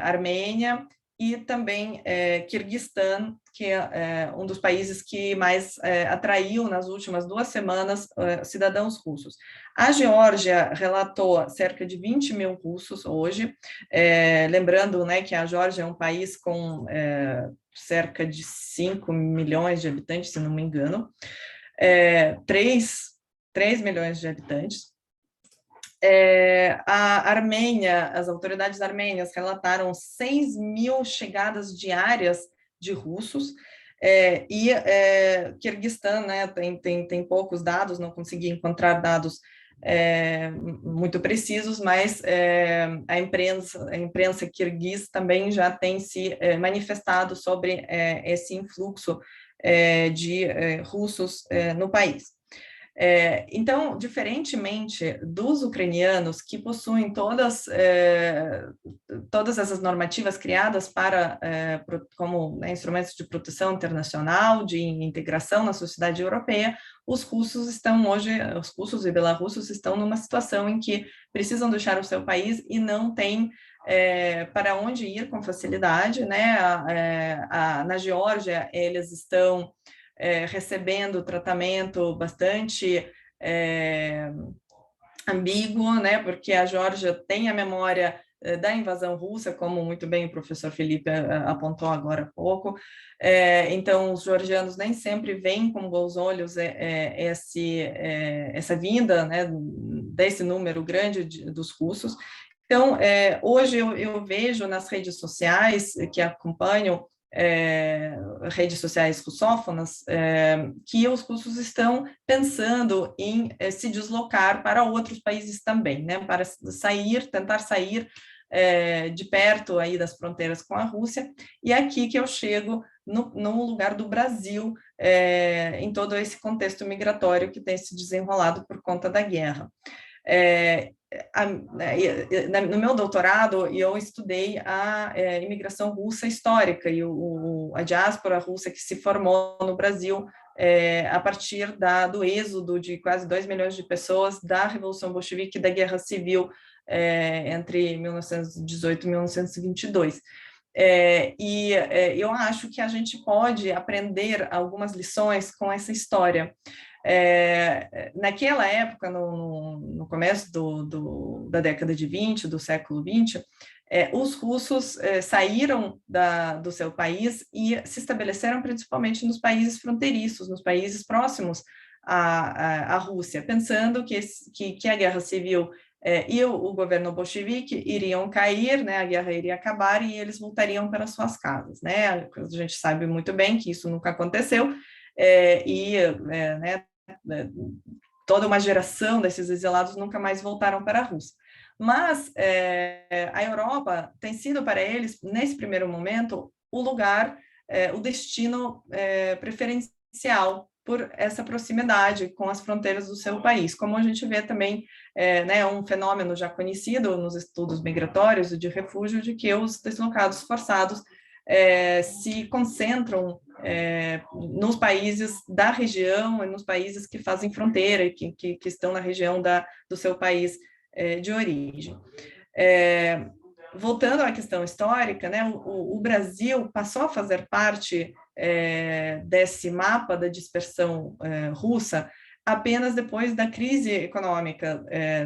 a Armênia e também Quirguistão, que é um dos países que mais atraiu nas últimas 2 semanas cidadãos russos. A Geórgia relatou cerca de 20 mil russos hoje, lembrando, né, que a Geórgia é um país com cerca de 5 milhões de habitantes, se não me engano, 3 milhões de habitantes. A Armênia, as autoridades armênias relataram 6 mil chegadas diárias de russos, e Quirguistão, né, tem poucos dados, não consegui encontrar dados muito precisos, mas a imprensa quirguiz também já tem se manifestado sobre esse influxo de russos no país. Então, diferentemente dos ucranianos, que possuem todas essas normativas criadas como, né, instrumentos de proteção internacional, de integração na sociedade europeia, os russos e belarussos estão numa situação em que precisam deixar o seu país e não têm para onde ir com facilidade, né? Na Geórgia, eles estão recebendo tratamento bastante ambíguo, né, porque a Geórgia tem a memória da invasão russa, como muito bem o professor Felipe apontou agora há pouco. Então, os georgianos nem sempre veem com bons olhos essa vinda, né, desse número grande dos russos. Então, hoje eu vejo nas redes sociais que acompanham redes sociais russófonas, que os russos estão pensando em se deslocar para outros países também, né, para tentar sair de perto aí das fronteiras com a Rússia, e é aqui que eu chego no lugar do Brasil, em todo esse contexto migratório que tem se desenrolado por conta da guerra. No meu doutorado, eu estudei a imigração russa histórica e a diáspora russa que se formou no Brasil a partir do êxodo de quase 2 milhões de pessoas da Revolução Bolchevique e da Guerra Civil entre 1918 e 1922. Eu acho que a gente pode aprender algumas lições com essa história. Naquela época, no começo da década de 20, do século 20, os russos saíram do seu país e se estabeleceram principalmente nos países fronteiriços, nos países próximos à Rússia, pensando que a guerra civil e o governo bolchevique iriam cair, né, a guerra iria acabar e eles voltariam para suas casas, né? A gente sabe muito bem que isso nunca aconteceu, né, toda uma geração desses exilados nunca mais voltaram para a Rússia. Mas a Europa tem sido para eles, nesse primeiro momento, o lugar, o destino preferencial por essa proximidade com as fronteiras do seu país, como a gente vê também, né, um fenômeno já conhecido nos estudos migratórios e de refúgio, de que os deslocados forçados se concentram nos países da região e nos países que fazem fronteira e que estão na região do seu país de origem. Voltando à questão histórica, né, o Brasil passou a fazer parte desse mapa da dispersão russa apenas depois da crise econômica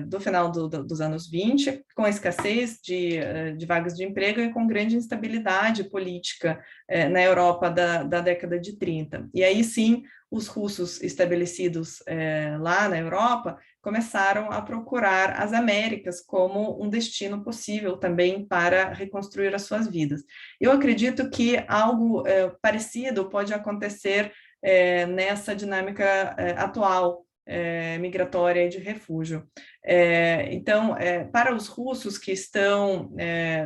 do final dos anos 20, com a escassez de vagas de emprego e com grande instabilidade política na Europa da década de 30. E aí sim, os russos estabelecidos lá na Europa começaram a procurar as Américas como um destino possível também para reconstruir as suas vidas. Eu acredito que algo parecido pode acontecer nessa dinâmica atual migratória e de refúgio. Então, para os russos que estão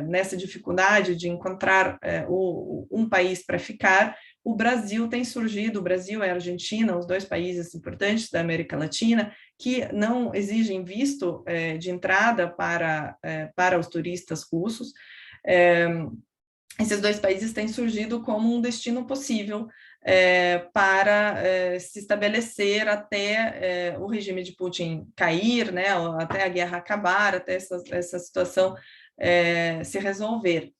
nessa dificuldade de encontrar um país para ficar, o Brasil tem surgido, o Brasil e a Argentina, os dois países importantes da América Latina, que não exigem visto de entrada para os turistas russos. Esses dois países têm surgido como um destino possível para se estabelecer até o regime de Putin cair, né, até a guerra acabar, até essa situação se resolver.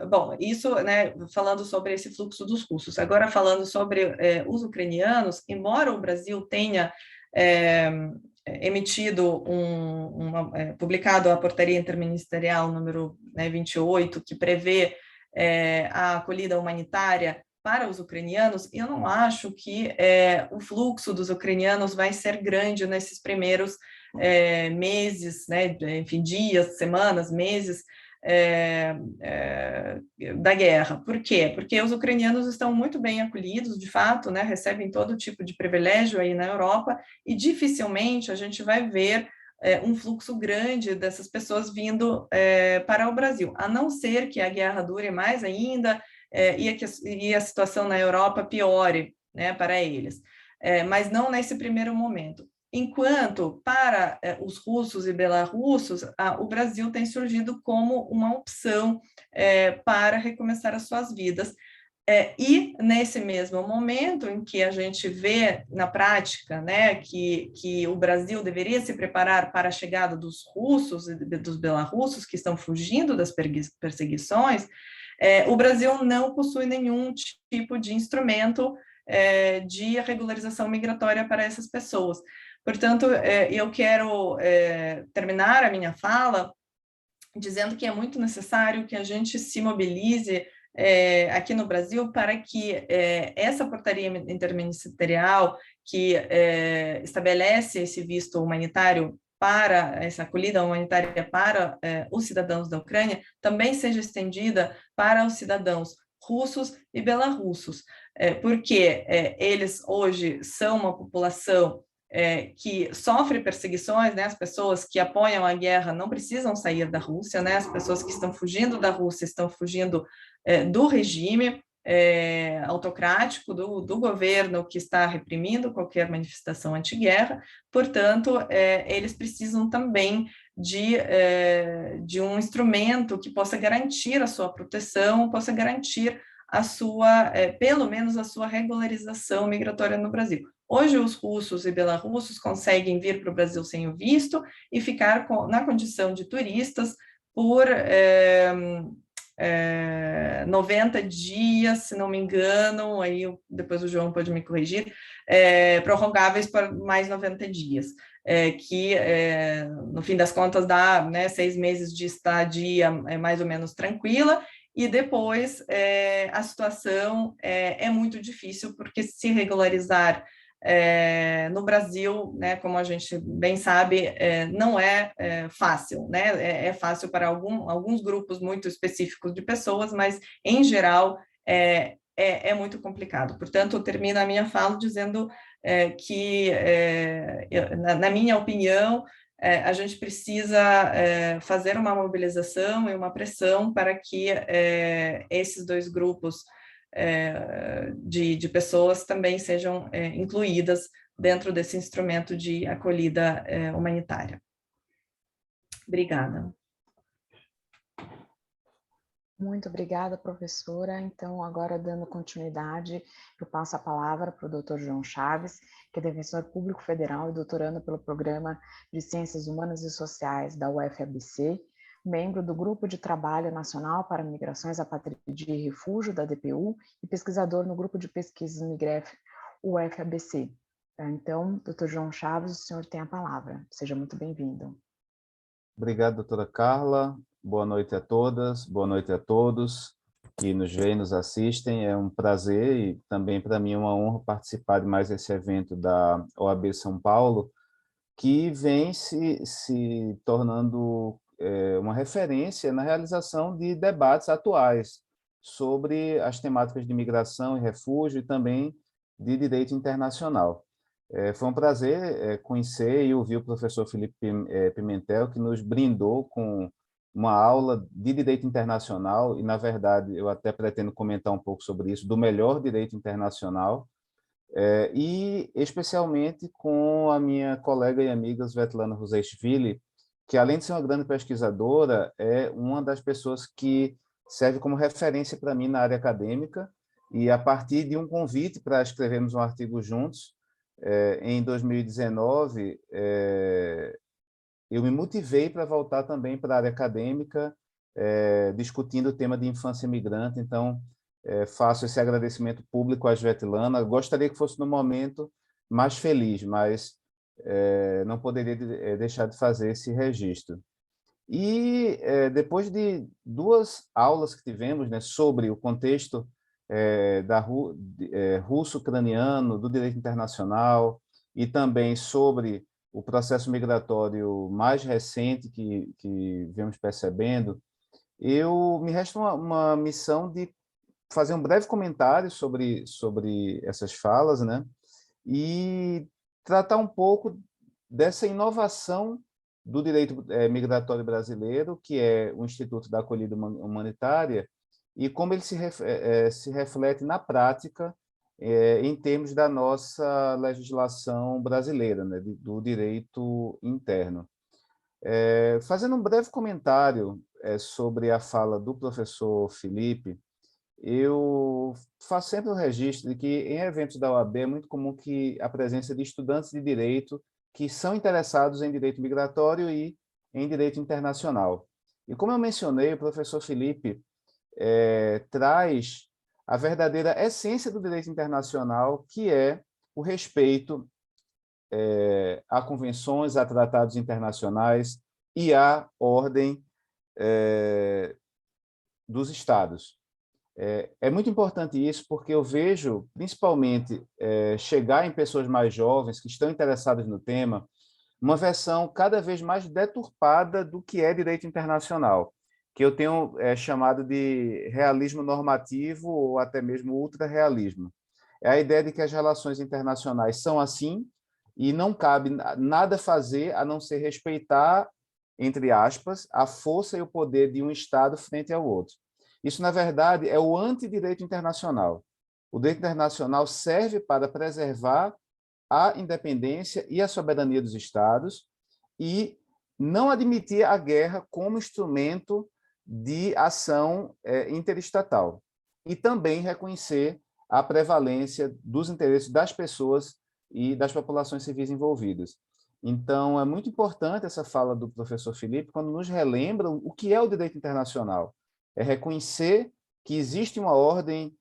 Bom, isso, né, falando sobre esse fluxo dos russos. Agora, falando sobre os ucranianos, embora o Brasil tenha emitido publicado a portaria interministerial número 28, que prevê a acolhida humanitária para os ucranianos, eu não acho que o fluxo dos ucranianos vai ser grande nesses primeiros meses, né, enfim, dias, semanas, meses da guerra. Por quê? Porque os ucranianos estão muito bem acolhidos, de fato, né, recebem todo tipo de privilégio aí na Europa, e dificilmente a gente vai ver um fluxo grande dessas pessoas vindo para o Brasil, a não ser que a guerra dure mais ainda e a situação na Europa piore, né, para eles. mas não nesse primeiro momento. Enquanto, para os russos e belarussos, o Brasil tem surgido como uma opção para recomeçar as suas vidas. E nesse mesmo momento em que a gente vê na prática, né, que o Brasil deveria se preparar para a chegada dos russos e dos belarussos que estão fugindo das perseguições, o Brasil não possui nenhum tipo de instrumento de regularização migratória para essas pessoas. Portanto, eu quero terminar a minha fala dizendo que é muito necessário que a gente se mobilize aqui no Brasil para que essa portaria interministerial que estabelece esse visto humanitário para essa acolhida humanitária para os cidadãos da Ucrânia também seja estendida para os cidadãos russos e belarussos, porque eles hoje são uma população que sofre perseguições, né? As pessoas que apoiam a guerra não precisam sair da Rússia, né? As pessoas que estão fugindo da Rússia estão fugindo do regime autocrático, do governo que está reprimindo qualquer manifestação anti-guerra. Portanto, eles precisam também de um instrumento que possa garantir a sua proteção, possa garantir a sua, pelo menos a sua regularização migratória no Brasil. Hoje, os russos e belarussos conseguem vir para o Brasil sem o visto e ficar na condição de turistas por 90 dias, se não me engano, aí depois o João pode me corrigir, prorrogáveis por mais 90 dias, que no fim das contas dá 6 meses de estadia mais ou menos tranquila, e depois a situação é muito difícil, porque se regularizar no Brasil, né, como a gente bem sabe, não é fácil, né? É fácil para alguns grupos muito específicos de pessoas, mas, em geral, é muito complicado. Portanto, eu termino a minha fala dizendo que, na minha opinião, a gente precisa fazer uma mobilização e uma pressão para que esses dois grupos de pessoas também sejam incluídas dentro desse instrumento de acolhida humanitária. Obrigada. Muito obrigada, professora. Então, agora, dando continuidade, eu passo a palavra para o doutor João Chaves, que é defensor público federal e doutorando pelo Programa de Ciências Humanas e Sociais da UFABC, membro do Grupo de Trabalho Nacional para Migrações, Apátrida e Refúgio, da DPU, e pesquisador no Grupo de Pesquisas MIGREF UFABC. Então, doutor João Chaves, o senhor tem a palavra. Seja muito bem-vindo. Obrigado, doutora Carla. Boa noite a todas, boa noite a todos que nos veem, nos assistem. É um prazer e também para mim uma honra participar de mais esse evento da OAB São Paulo, que vem se tornando uma referência na realização de debates atuais sobre as temáticas de migração e refúgio e também de direito internacional. Foi um prazer conhecer e ouvir o professor Felipe Pimentel, que nos brindou com uma aula de direito internacional, e, na verdade, eu até pretendo comentar um pouco sobre isso, do melhor direito internacional, e especialmente com a minha colega e amiga Svetlana Ruseshvili, que, além de ser uma grande pesquisadora, é uma das pessoas que serve como referência para mim na área acadêmica, e a partir de um convite para escrevermos um artigo juntos, em 2019, eu me motivei para voltar também para a área acadêmica, discutindo o tema de infância migrante. Então, faço esse agradecimento público à Svetlana. Gostaria que fosse no momento mais feliz, mas não poderia deixar de fazer esse registro. E depois de 2 aulas que tivemos, né, sobre o contexto russo-ucraniano, do direito internacional, e também sobre o processo migratório mais recente que vemos percebendo, me resta uma missão de fazer um breve comentário sobre essas falas, né? E tratar um pouco dessa inovação do direito migratório brasileiro, que é o Instituto da Acolhida Humanitária, e como ele se reflete na prática em termos da nossa legislação brasileira, né, do direito interno. Fazendo um breve comentário sobre a fala do professor Felipe, eu faço sempre o registro de que em eventos da OAB é muito comum que a presença de estudantes de direito que são interessados em direito migratório e em direito internacional. E como eu mencionei, o professor Felipe traz a verdadeira essência do direito internacional, que é o respeito a convenções, a tratados internacionais e à ordem dos Estados. É muito importante isso, porque eu vejo, principalmente, chegar em pessoas mais jovens que estão interessadas no tema, uma versão cada vez mais deturpada do que é direito internacional, que eu tenho chamado de realismo normativo ou até mesmo ultra-realismo. É a ideia de que as relações internacionais são assim e não cabe nada fazer a não ser respeitar, entre aspas, a força e o poder de um Estado frente ao outro. Isso, na verdade, é o antidireito internacional. O direito internacional serve para preservar a independência e a soberania dos Estados e não admitir a guerra como instrumento de ação interestatal. E também reconhecer a prevalência dos interesses das pessoas e das populações civis envolvidas. Então, é muito importante essa fala do professor Felipe quando nos relembra o que é o direito internacional. É reconhecer que existe uma ordem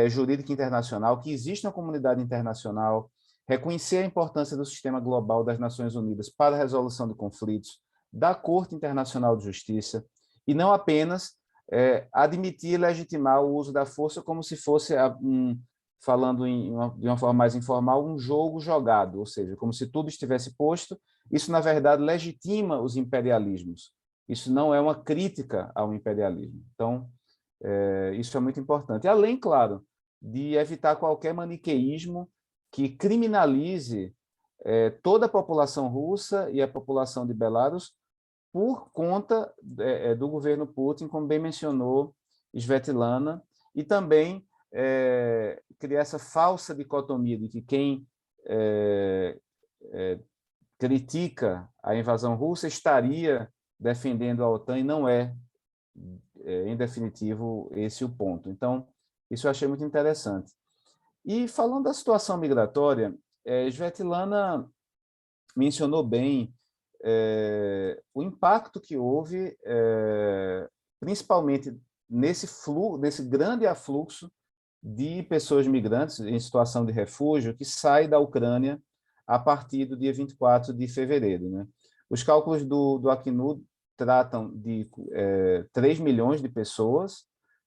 jurídica internacional, que existe uma comunidade internacional, reconhecer a importância do sistema global das Nações Unidas para a resolução de conflitos, da Corte Internacional de Justiça, e não apenas admitir e legitimar o uso da força como se fosse, falando de uma forma mais informal, um jogo jogado, ou seja, como se tudo estivesse posto. Isso, na verdade, legitima os imperialismos. Isso não é uma crítica ao imperialismo. Então, isso é muito importante. Além, claro, de evitar qualquer maniqueísmo que criminalize toda a população russa e a população de Belarus por conta do governo Putin, como bem mencionou Svetlana, e também criar essa falsa dicotomia de que quem critica a invasão russa estaria defendendo a OTAN, e não em definitivo, esse o ponto. Então, isso eu achei muito interessante. E falando da situação migratória, Svetlana mencionou bem o impacto que houve, principalmente nesse grande afluxo de pessoas migrantes em situação de refúgio que sai da Ucrânia a partir do dia 24 de fevereiro. Né? Os cálculos do Acnud tratam de 3 milhões de pessoas,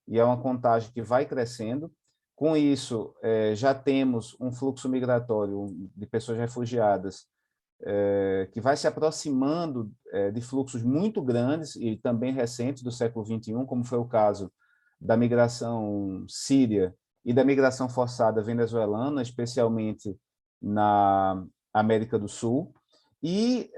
e é uma contagem que vai crescendo. Com isso, já temos um fluxo migratório de pessoas refugiadas que vai se aproximando de fluxos muito grandes e também recentes do século XXI, como foi o caso da migração síria e da migração forçada venezuelana, especialmente na América do Sul. E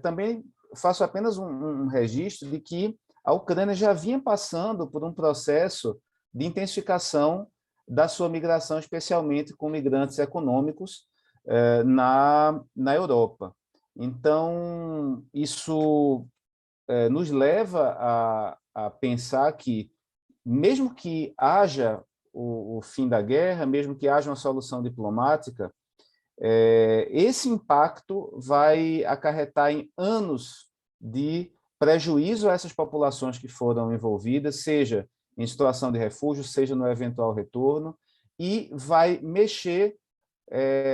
também faço apenas um registro de que a Ucrânia já vinha passando por um processo de intensificação da sua migração, especialmente com migrantes econômicos na Europa. Então, isso nos leva a pensar que, mesmo que haja o fim da guerra, mesmo que haja uma solução diplomática, esse impacto vai acarretar em anos de prejuízo a essas populações que foram envolvidas, seja em situação de refúgio, seja no eventual retorno, e vai mexer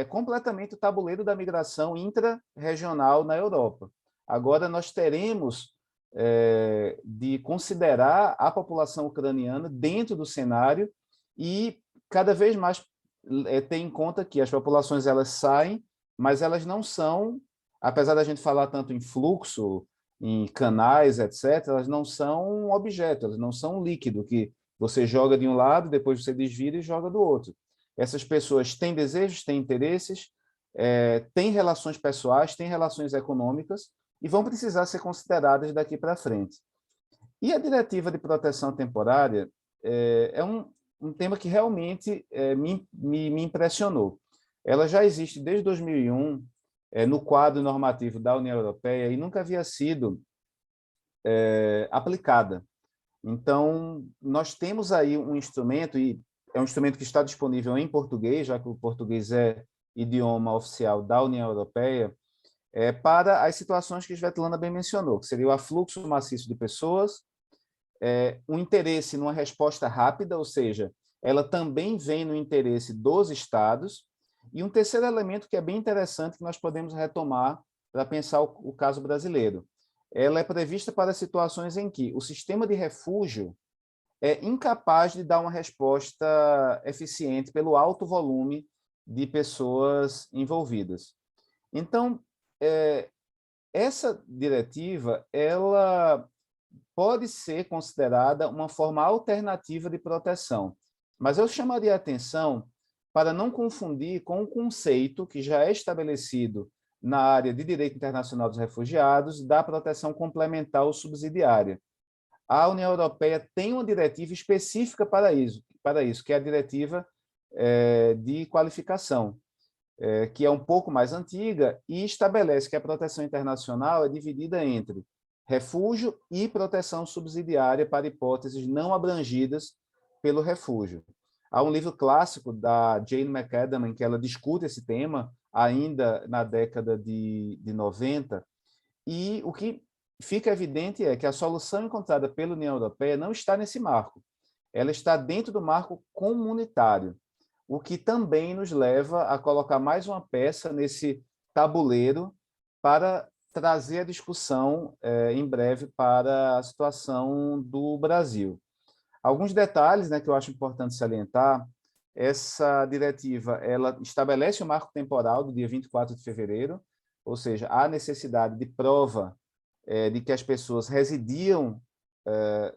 completamente o tabuleiro da migração intra-regional na Europa. Agora, nós teremos de considerar a população ucraniana dentro do cenário e cada vez mais ter em conta que as populações elas saem, mas elas não são, apesar da gente falar tanto em fluxo, em canais, etc., elas não são um objeto, elas não são um líquido que você joga de um lado, depois você desvira e joga do outro. Essas pessoas têm desejos, têm interesses, têm relações pessoais, têm relações econômicas e vão precisar ser consideradas daqui para frente. E a Diretiva de Proteção Temporária um tema que realmente me impressionou. Ela já existe desde 2001 no quadro normativo da União Europeia e nunca havia sido aplicada. Então, nós temos aí um instrumento, e é um instrumento que está disponível em português, já que o português é idioma oficial da União Europeia, para as situações que Svetlana bem mencionou, que seria o afluxo maciço de pessoas, um interesse numa resposta rápida, ou seja, ela também vem no interesse dos Estados, e um terceiro elemento que é bem interessante, que nós podemos retomar para pensar o caso brasileiro. Ela é prevista para situações em que o sistema de refúgio é incapaz de dar uma resposta eficiente pelo alto volume de pessoas envolvidas. Então, essa diretiva, ela pode ser considerada uma forma alternativa de proteção, mas eu chamaria a atenção para não confundir com o conceito que já é estabelecido na área de direito internacional dos refugiados da proteção complementar ou subsidiária. A União Europeia tem uma diretiva específica para isso, que é a diretiva de qualificação, que é um pouco mais antiga e estabelece que a proteção internacional é dividida entre refúgio e proteção subsidiária para hipóteses não abrangidas pelo refúgio. Há um livro clássico da Jane McAdam em que ela discute esse tema, ainda na década de 90, e o que fica evidente é que a solução encontrada pela União Europeia não está nesse marco. Ela está dentro do marco comunitário, o que também nos leva a colocar mais uma peça nesse tabuleiro para trazer a discussão em breve para a situação do Brasil. Alguns detalhes, né, que eu acho importante salientar: essa diretiva ela estabelece o marco temporal do dia 24 de fevereiro, ou seja, há necessidade de prova de que as pessoas residiam,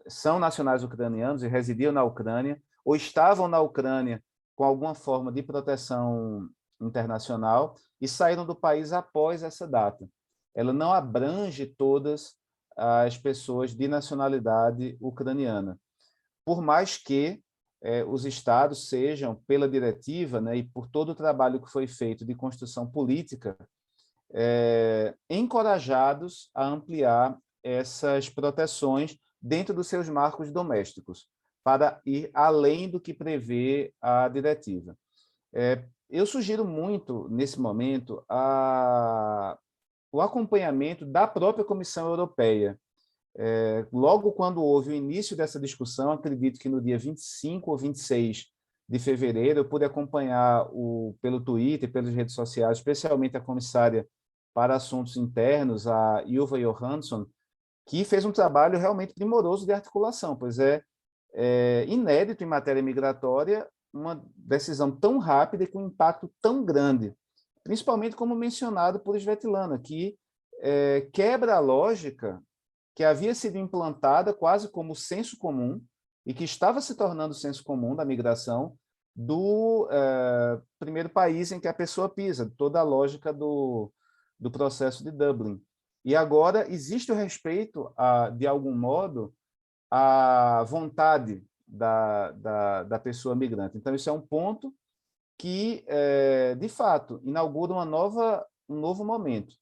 são nacionais ucranianos e residiam na Ucrânia, ou estavam na Ucrânia com alguma forma de proteção internacional e saíram do país após essa data. Ela não abrange todas as pessoas de nacionalidade ucraniana, por mais que os estados sejam, pela diretiva, né, e por todo o trabalho que foi feito de construção política, encorajados a ampliar essas proteções dentro dos seus marcos domésticos, para ir além do que prevê a diretiva. Eu sugiro muito, nesse momento, o acompanhamento da própria Comissão Europeia. Logo quando houve o início dessa discussão, acredito que no dia 25 ou 26 de fevereiro, eu pude acompanhar pelo Twitter, pelas redes sociais, especialmente a comissária para assuntos internos, a Ylva Johansson, que fez um trabalho realmente primoroso de articulação, pois é inédito em matéria migratória uma decisão tão rápida e com um impacto tão grande, principalmente como mencionado por Svetlana, que quebra a lógica que havia sido implantada quase como senso comum e que estava se tornando senso comum da migração do primeiro país em que a pessoa pisa, toda a lógica do processo de Dublin. E agora existe o respeito, de algum modo, à vontade da pessoa migrante. Então, isso é um ponto que, de fato, inaugura um novo momento.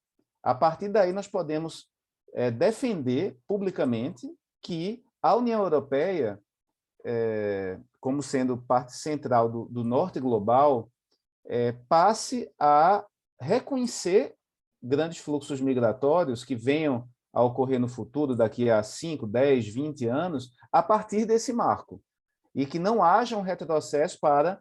A partir daí, nós podemos defender publicamente que a União Europeia, como sendo parte central do norte global, passe a reconhecer grandes fluxos migratórios que venham a ocorrer no futuro, daqui a 5, 10, 20 anos, a partir desse marco. E que não haja um retrocesso para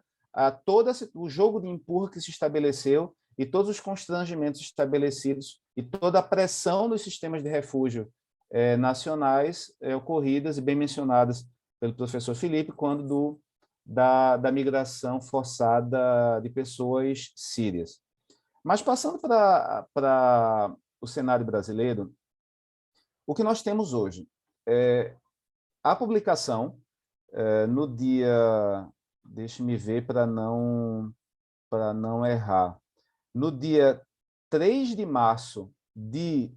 todo o jogo de empurra que se estabeleceu e todos os constrangimentos estabelecidos e toda a pressão dos sistemas de refúgio nacionais ocorridas e bem mencionadas pelo professor Felipe, quando da migração forçada de pessoas sírias. Mas passando para o cenário brasileiro, o que nós temos hoje? A publicação, no dia... Deixe-me ver para não errar. No dia 3 de março de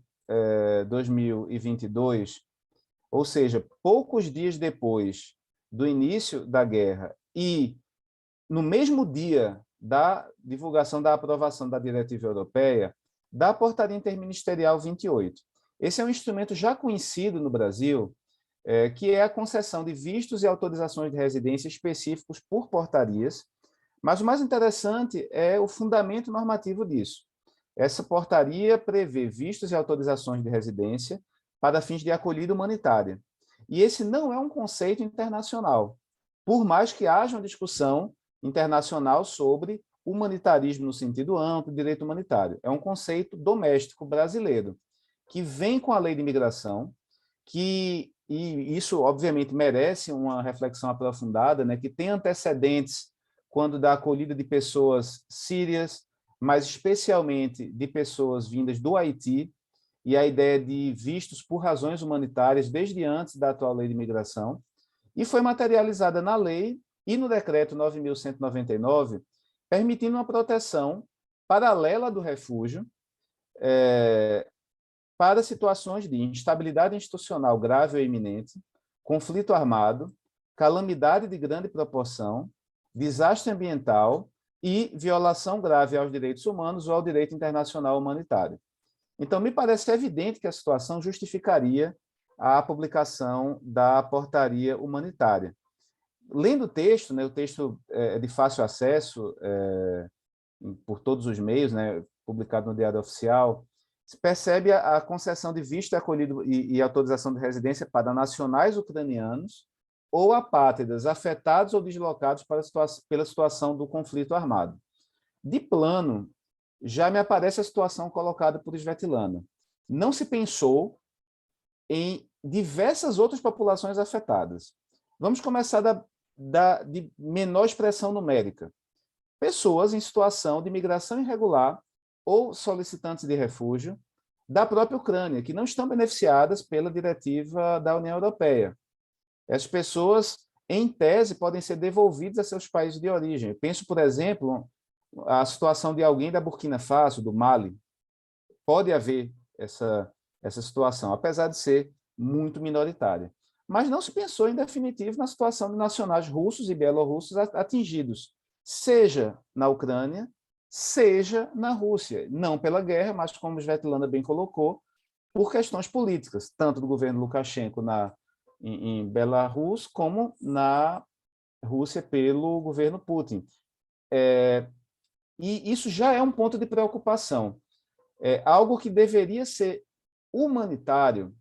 2022, ou seja, poucos dias depois do início da guerra e, no mesmo dia da divulgação da aprovação da diretiva europeia, da portaria interministerial 28. Esse é um instrumento já conhecido no Brasil, que é a concessão de vistos e autorizações de residência específicos por portarias, mas o mais interessante é o fundamento normativo disso. Essa portaria prevê vistos e autorizações de residência para fins de acolhida humanitária. E esse não é um conceito internacional, por mais que haja uma discussão internacional sobre humanitarismo no sentido amplo, direito humanitário. É um conceito doméstico brasileiro, que vem com a lei de imigração, e isso, obviamente, merece uma reflexão aprofundada, né, que tem antecedentes quando da acolhida de pessoas sírias, mas especialmente de pessoas vindas do Haiti, e a ideia de vistos por razões humanitárias desde antes da atual lei de imigração, e foi materializada na lei e no decreto 9.199, permitindo uma proteção paralela do refúgio para situações de instabilidade institucional grave ou iminente, conflito armado, calamidade de grande proporção, desastre ambiental e violação grave aos direitos humanos ou ao direito internacional humanitário. Então, me parece evidente que a situação justificaria a publicação da portaria humanitária. Lendo o texto, né, o texto é de fácil acesso por todos os meios, né, publicado no Diário Oficial, se percebe a concessão de visto acolhido e autorização de residência para nacionais ucranianos ou apátridas afetados ou deslocados pela situação do conflito armado. De plano, já me aparece a situação colocada por Svetlana. Não se pensou em diversas outras populações afetadas. Vamos começar de menor expressão numérica. Pessoas em situação de migração irregular ou solicitantes de refúgio da própria Ucrânia, que não estão beneficiadas pela diretiva da União Europeia. Essas pessoas, em tese, podem ser devolvidas a seus países de origem. Eu penso, por exemplo, a situação de alguém da Burkina Faso, do Mali. Pode haver essa situação, apesar de ser muito minoritária. Mas não se pensou, em definitivo, na situação de nacionais russos e bielorrussos atingidos, seja na Ucrânia, seja na Rússia, não pela guerra, mas, como Svetlana bem colocou, por questões políticas, tanto do governo Lukashenko em Belarus, como na Rússia pelo governo Putin. E isso já é um ponto de preocupação. Algo que deveria ser humanitário,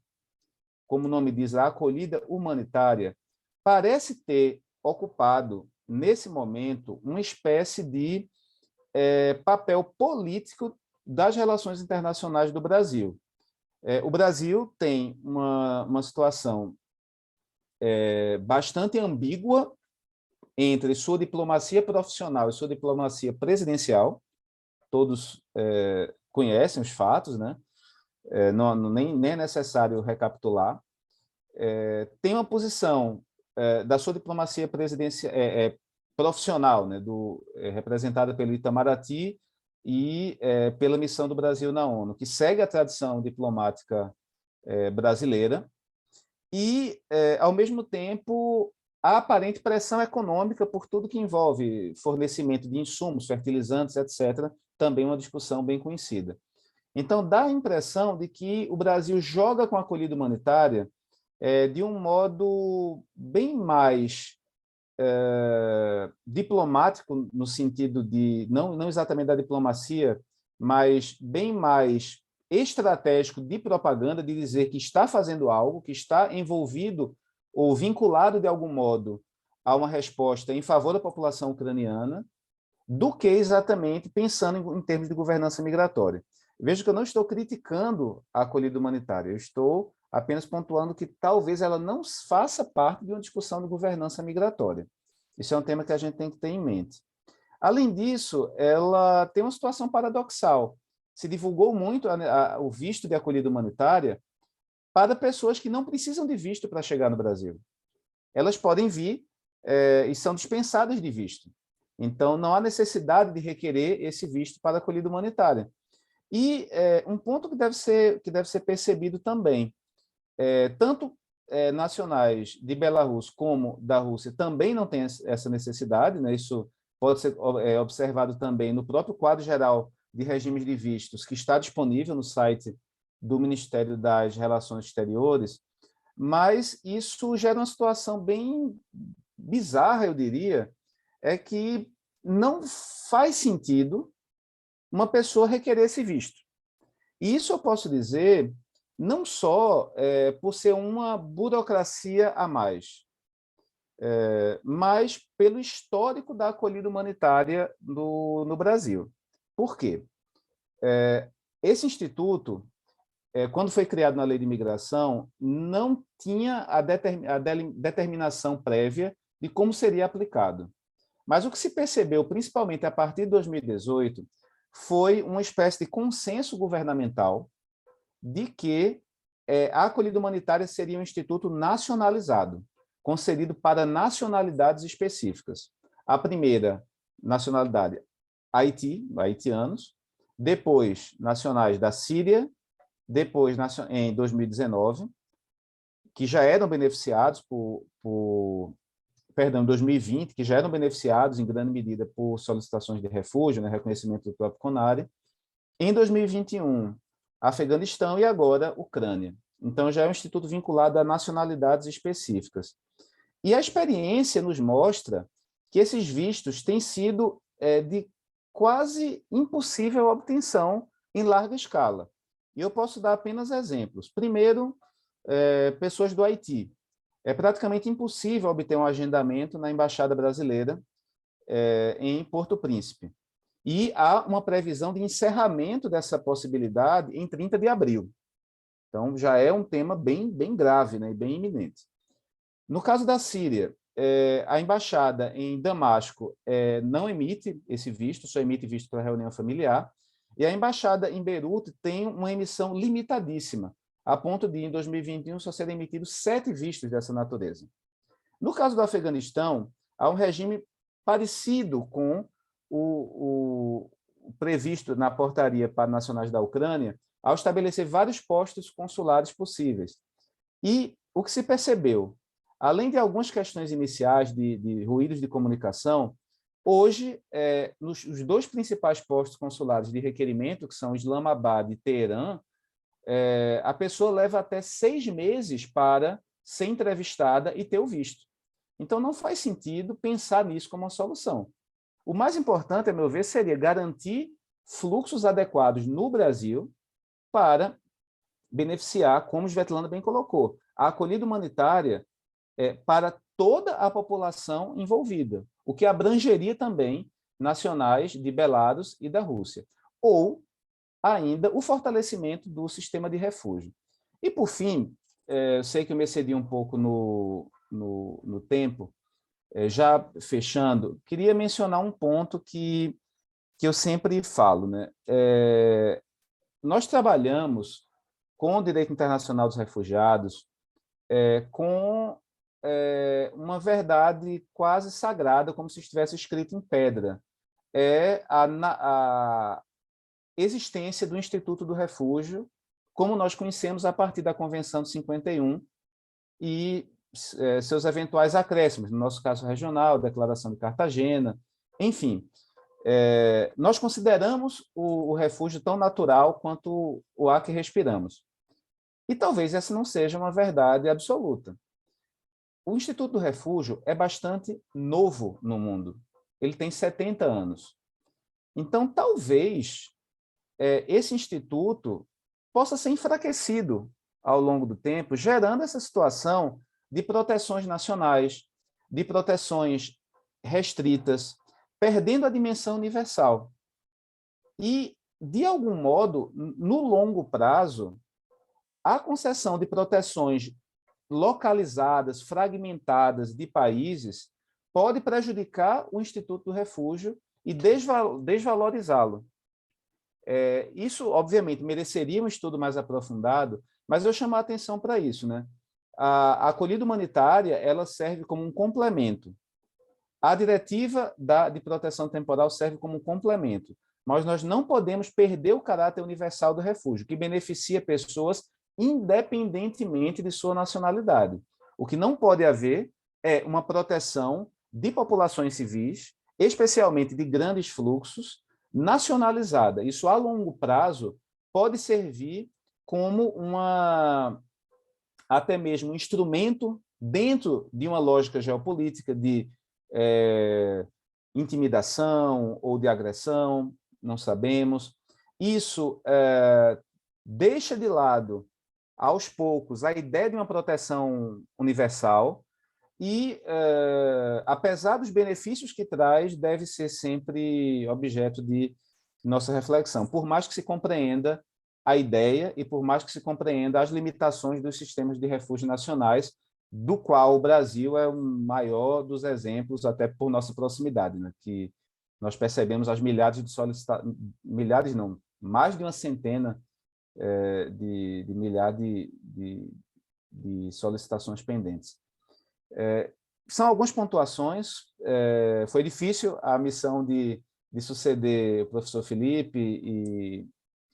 como o nome diz, a acolhida humanitária, parece ter ocupado, nesse momento, uma espécie de papel político das relações internacionais do Brasil. O Brasil tem uma situação bastante ambígua entre sua diplomacia profissional e sua diplomacia presidencial. Todos conhecem os fatos, né? Nem é necessário recapitular. Tem uma posição da sua diplomacia presidencial profissional, né, representada pelo Itamaraty e pela missão do Brasil na ONU, que segue a tradição diplomática brasileira, e, ao mesmo tempo, a aparente pressão econômica por tudo que envolve fornecimento de insumos, fertilizantes, etc., também uma discussão bem conhecida. Então, dá a impressão de que o Brasil joga com a acolhida humanitária de um modo bem mais diplomático, no sentido de, não exatamente da diplomacia, mas bem mais estratégico de propaganda, de dizer que está fazendo algo, que está envolvido ou vinculado de algum modo a uma resposta em favor da população ucraniana, do que exatamente pensando em termos de governança migratória. Veja que eu não estou criticando a acolhida humanitária, eu estou apenas pontuando que talvez ela não faça parte de uma discussão de governança migratória. Isso é um tema que a gente tem que ter em mente. Além disso, ela tem uma situação paradoxal. Se divulgou muito o visto de acolhida humanitária para pessoas que não precisam de visto para chegar no Brasil. Elas podem vir e são dispensadas de visto. Então, não há necessidade de requerer esse visto para acolhida humanitária. E um ponto que deve ser percebido também, tanto nacionais de Belarus como da Rússia também não têm essa necessidade, né? Isso pode ser observado também no próprio quadro geral de regimes de vistos, que está disponível no site do Ministério das Relações Exteriores, mas isso gera uma situação bem bizarra, eu diria, é que não faz sentido uma pessoa requerer esse visto. E isso eu posso dizer não só por ser uma burocracia a mais, mas pelo histórico da acolhida humanitária no Brasil. Por quê? Esse instituto, quando foi criado na Lei de Imigração, não tinha a determinação prévia de como seria aplicado. Mas o que se percebeu, principalmente a partir de 2018, foi uma espécie de consenso governamental de que a acolhida humanitária seria um instituto nacionalizado, concedido para nacionalidades específicas. A primeira nacionalidade, haitianos, depois nacionais da Síria, depois em 2019, que já eram beneficiados em 2020, que já eram beneficiados em grande medida por solicitações de refúgio, né, reconhecimento do próprio CONARE. Em 2021, Afeganistão e agora Ucrânia. Então, já é um instituto vinculado a nacionalidades específicas. E a experiência nos mostra que esses vistos têm sido de quase impossível obtenção em larga escala. E eu posso dar apenas exemplos. Primeiro, pessoas do Haiti. É praticamente impossível obter um agendamento na Embaixada Brasileira em Porto Príncipe. E há uma previsão de encerramento dessa possibilidade em 30 de abril. Então, já é um tema bem grave, né, e bem iminente. No caso da Síria, a embaixada em Damasco não emite esse visto, só emite visto para reunião familiar, e a embaixada em Beirute tem uma emissão limitadíssima, a ponto de, em 2021, só serem emitidos 7 vistos dessa natureza. No caso do Afeganistão, há um regime parecido com o previsto na portaria para nacionais da Ucrânia, ao estabelecer vários postos consulares possíveis. E o que se percebeu, além de algumas questões iniciais de ruídos de comunicação, hoje, os 2 principais postos consulares de requerimento, que são Islamabad e Teherã, a pessoa leva até 6 meses para ser entrevistada e ter o visto. Então, não faz sentido pensar nisso como uma solução. O mais importante, a meu ver, seria garantir fluxos adequados no Brasil para beneficiar, como o Svetlana bem colocou, a acolhida humanitária para toda a população envolvida, o que abrangeria também nacionais de Belarus e da Rússia, ou ainda o fortalecimento do sistema de refúgio. E, por fim, eu sei que eu me excedi um pouco no tempo, já fechando, queria mencionar um ponto que eu sempre falo, né? Nós trabalhamos com o direito internacional dos refugiados com uma verdade quase sagrada, como se estivesse escrito em pedra. A existência do Instituto do Refúgio, como nós conhecemos a partir da Convenção de 51 e seus eventuais acréscimos, no nosso caso regional, Declaração de Cartagena, enfim. Nós consideramos o refúgio tão natural quanto o ar que respiramos. E talvez essa não seja uma verdade absoluta. O Instituto do Refúgio é bastante novo no mundo. Ele tem 70 anos. Então, talvez esse instituto possa ser enfraquecido ao longo do tempo, gerando essa situação de proteções nacionais, de proteções restritas, perdendo a dimensão universal. E, de algum modo, no longo prazo, a concessão de proteções localizadas, fragmentadas de países, pode prejudicar o Instituto do Refúgio e desvalorizá-lo. Isso, obviamente, mereceria um estudo mais aprofundado, mas eu chamo a atenção para isso, né? A acolhida humanitária, ela serve como um complemento. A diretiva de proteção temporal serve como um complemento, mas nós não podemos perder o caráter universal do refúgio, que beneficia pessoas independentemente de sua nacionalidade. O que não pode haver é uma proteção de populações civis, especialmente de grandes fluxos, nacionalizada. Isso, a longo prazo, pode servir como até mesmo um instrumento dentro de uma lógica geopolítica de intimidação ou de agressão, não sabemos. Isso deixa de lado, aos poucos, a ideia de uma proteção universal e, apesar dos benefícios que traz, deve ser sempre objeto de nossa reflexão, por mais que se compreenda a ideia e por mais que se compreenda as limitações dos sistemas de refúgio nacionais, do qual o Brasil é o maior dos exemplos, até por nossa proximidade, né? Que nós percebemos as milhares de solicitações, milhares não, mais de uma centena de milhares de solicitações pendentes. São algumas pontuações. Foi difícil a missão de suceder o professor Felipe e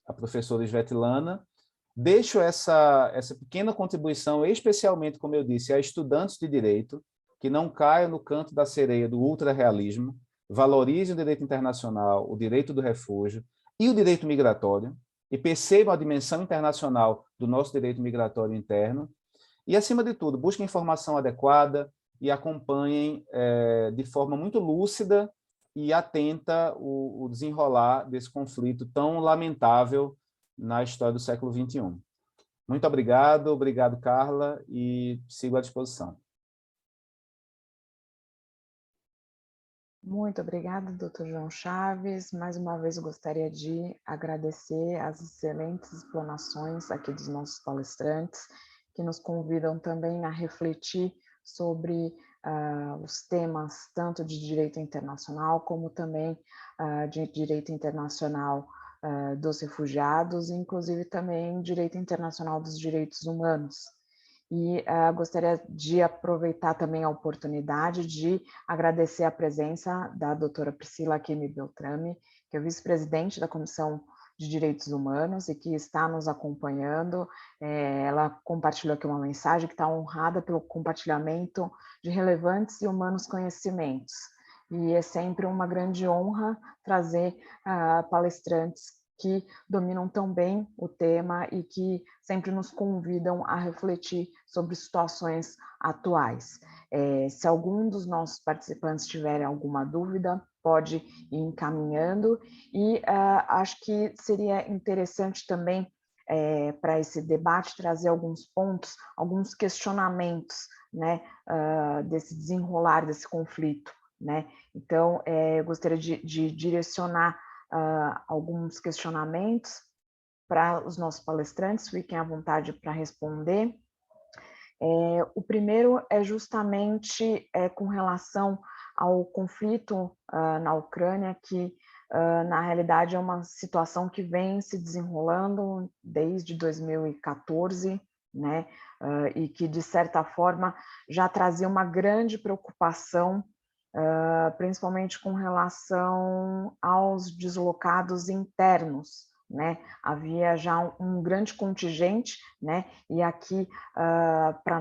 a professora Svetlana. Deixo essa pequena contribuição, especialmente, como eu disse, a estudantes de direito, que não caiam no canto da sereia do ultrarrealismo, valorizem o direito internacional, o direito do refúgio e o direito migratório, e percebam a dimensão internacional do nosso direito migratório interno, e, acima de tudo, busquem informação adequada e acompanhem de forma muito lúcida e atenta o desenrolar desse conflito tão lamentável na história do século XXI. Muito obrigado, Carla, e sigo à disposição. Muito obrigada, Dr. João Chaves. Mais uma vez, eu gostaria de agradecer as excelentes explanações aqui dos nossos palestrantes, que nos convidam também a refletir sobre os temas tanto de direito internacional, como também de direito internacional dos refugiados, inclusive também direito internacional dos direitos humanos. E gostaria de aproveitar também a oportunidade de agradecer a presença da doutora Priscila Kemi Beltrame, que é vice-presidente da Comissão de Direitos Humanos e que está nos acompanhando. Ela compartilhou aqui uma mensagem que está honrada pelo compartilhamento de relevantes e humanos conhecimentos. E é sempre uma grande honra trazer palestrantes que dominam tão bem o tema e que sempre nos convidam a refletir sobre situações atuais. Se algum dos nossos participantes tiverem alguma dúvida, pode ir encaminhando, e acho que seria interessante também para esse debate trazer alguns pontos, alguns questionamentos, né, desse desenrolar desse conflito, né? Então, eu gostaria de direcionar alguns questionamentos para os nossos palestrantes, fiquem à vontade para responder. O primeiro é justamente com relação ao conflito na Ucrânia, que na realidade é uma situação que vem se desenrolando desde 2014, né, e que de certa forma já trazia uma grande preocupação, principalmente com relação aos deslocados internos, né? Havia já um grande contingente, né? E aqui, para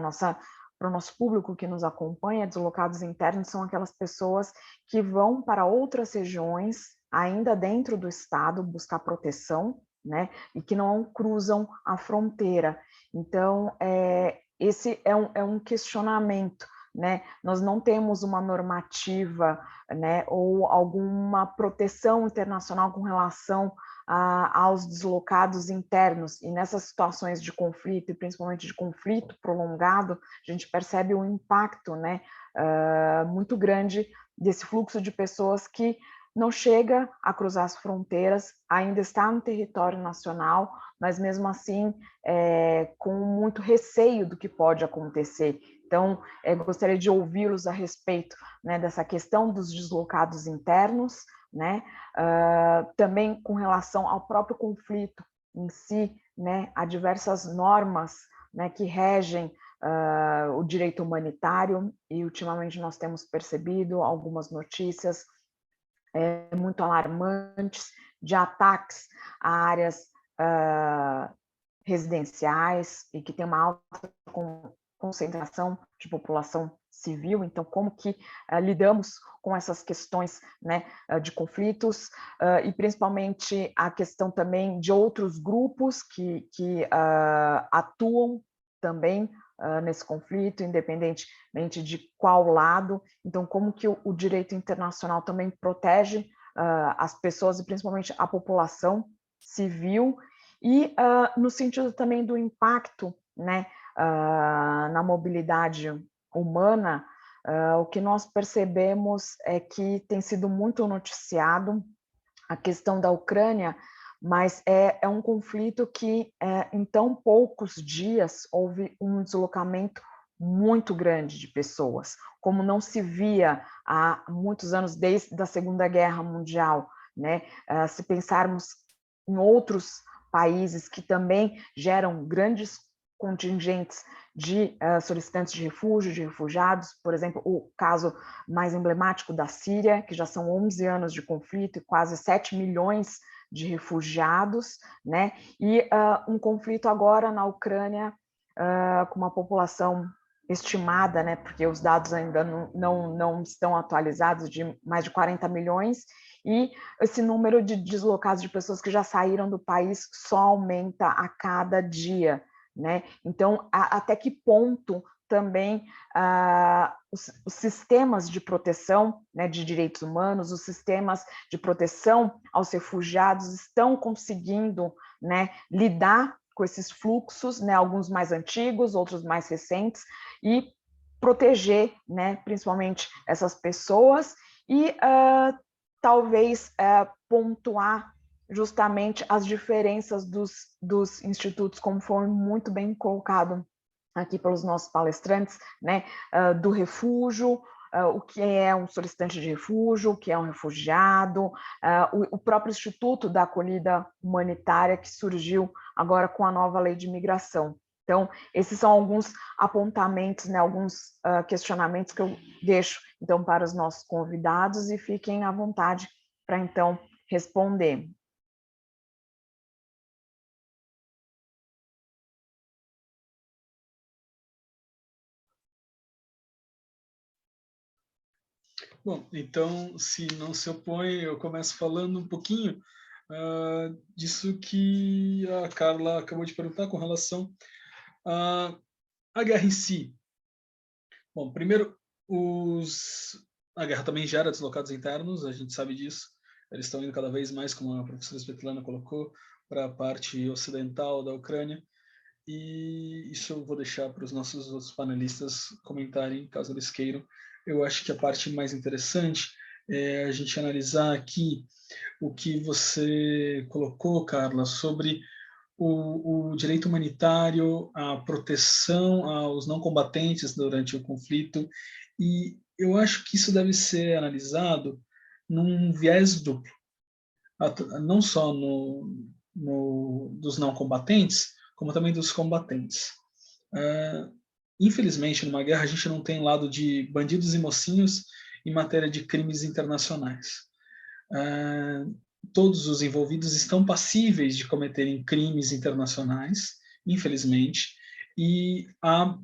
o nosso público que nos acompanha, deslocados internos são aquelas pessoas que vão para outras regiões, ainda dentro do Estado, buscar proteção, né? E que não cruzam a fronteira. Então, esse é um questionamento, né? Nós não temos uma normativa, né, ou alguma proteção internacional com relação aos deslocados internos, e nessas situações de conflito, e principalmente de conflito prolongado, a gente percebe um impacto, né, muito grande desse fluxo de pessoas que não chega a cruzar as fronteiras, ainda está no território nacional, mas mesmo assim com muito receio do que pode acontecer. Então, gostaria de ouvi-los a respeito, né, dessa questão dos deslocados internos, né, também com relação ao próprio conflito em si, né, há diversas normas, né, que regem o direito humanitário, e ultimamente nós temos percebido algumas notícias muito alarmantes de ataques a áreas residenciais e que tem uma alta concentração de população civil. Então, como que lidamos com essas questões, né, de conflitos e principalmente a questão também de outros grupos que atuam também nesse conflito, independentemente de qual lado. Então, como que o direito internacional também protege as pessoas e principalmente a população civil e no sentido também do impacto, né, na mobilidade humana. O que nós percebemos é que tem sido muito noticiado a questão da Ucrânia, mas é um conflito que em tão poucos dias houve um deslocamento muito grande de pessoas, como não se via há muitos anos, desde a Segunda Guerra Mundial, né? Se pensarmos em outros países que também geram grandes contingentes de solicitantes de refúgio, de refugiados, por exemplo, o caso mais emblemático da Síria, que já são 11 anos de conflito e quase 7 milhões de refugiados, né? E um conflito agora na Ucrânia com uma população estimada, né, porque os dados ainda não estão atualizados, de mais de 40 milhões, e esse número de deslocados, de pessoas que já saíram do país, só aumenta a cada dia, né? Então, até que ponto também os sistemas de proteção, né, de direitos humanos, os sistemas de proteção aos refugiados estão conseguindo, né, lidar com esses fluxos, né, alguns mais antigos, outros mais recentes, e proteger, né, principalmente essas pessoas e talvez pontuar justamente as diferenças dos institutos, como foi muito bem colocado aqui pelos nossos palestrantes, né, do refúgio, o que é um solicitante de refúgio, o que é um refugiado, o próprio Instituto da Acolhida Humanitária, que surgiu agora com a nova lei de imigração. Então, esses são alguns apontamentos, né, alguns questionamentos que eu deixo, então, para os nossos convidados, e fiquem à vontade para, então, responder. Bom, então, se não se opõe, eu começo falando um pouquinho disso que a Carla acabou de perguntar com relação à guerra em si. Bom, primeiro, a guerra também gera deslocados internos, a gente sabe disso. Eles estão indo cada vez mais, como a professora Svetlana colocou, para a parte ocidental da Ucrânia. E isso eu vou deixar para os nossos outros panelistas comentarem, caso eles queiram. Eu acho que a parte mais interessante é a gente analisar aqui o que você colocou, Carla, sobre o direito humanitário, a proteção aos não combatentes durante o conflito, e eu acho que isso deve ser analisado num viés duplo, não só dos não combatentes, como também dos combatentes. Infelizmente, numa guerra, a gente não tem lado de bandidos e mocinhos em matéria de crimes internacionais. Todos os envolvidos estão passíveis de cometerem crimes internacionais, infelizmente, e há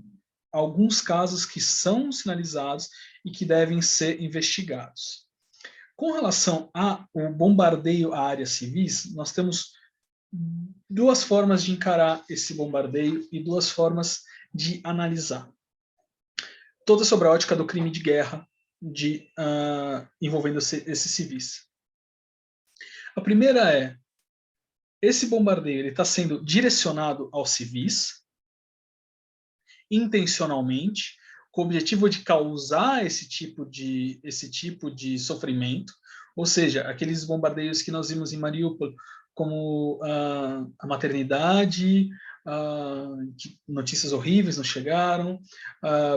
alguns casos que são sinalizados e que devem ser investigados. Com relação ao bombardeio a áreas civis, nós temos duas formas de encarar esse bombardeio e duas formas de analisar. Toda sobre a ótica do crime de guerra envolvendo esses civis. A primeira é, esse bombardeio está sendo direcionado aos civis, intencionalmente, com o objetivo de causar esse tipo de sofrimento, ou seja, aqueles bombardeios que nós vimos em Mariupol, como a maternidade, notícias horríveis nos chegaram,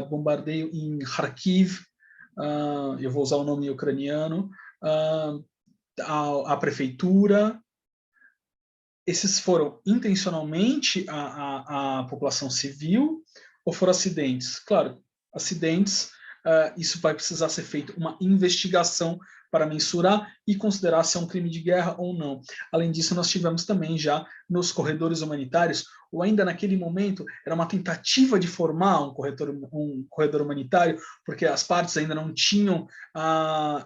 bombardeio em Kharkiv, eu vou usar o nome ucraniano, a prefeitura. Esses foram intencionalmente a população civil ou foram acidentes? Claro, acidentes, isso vai precisar ser feito uma investigação para mensurar e considerar se é um crime de guerra ou não. Além disso, nós tivemos também já nos corredores humanitários, ou ainda naquele momento, era uma tentativa de formar um corredor humanitário, porque as partes ainda não tinham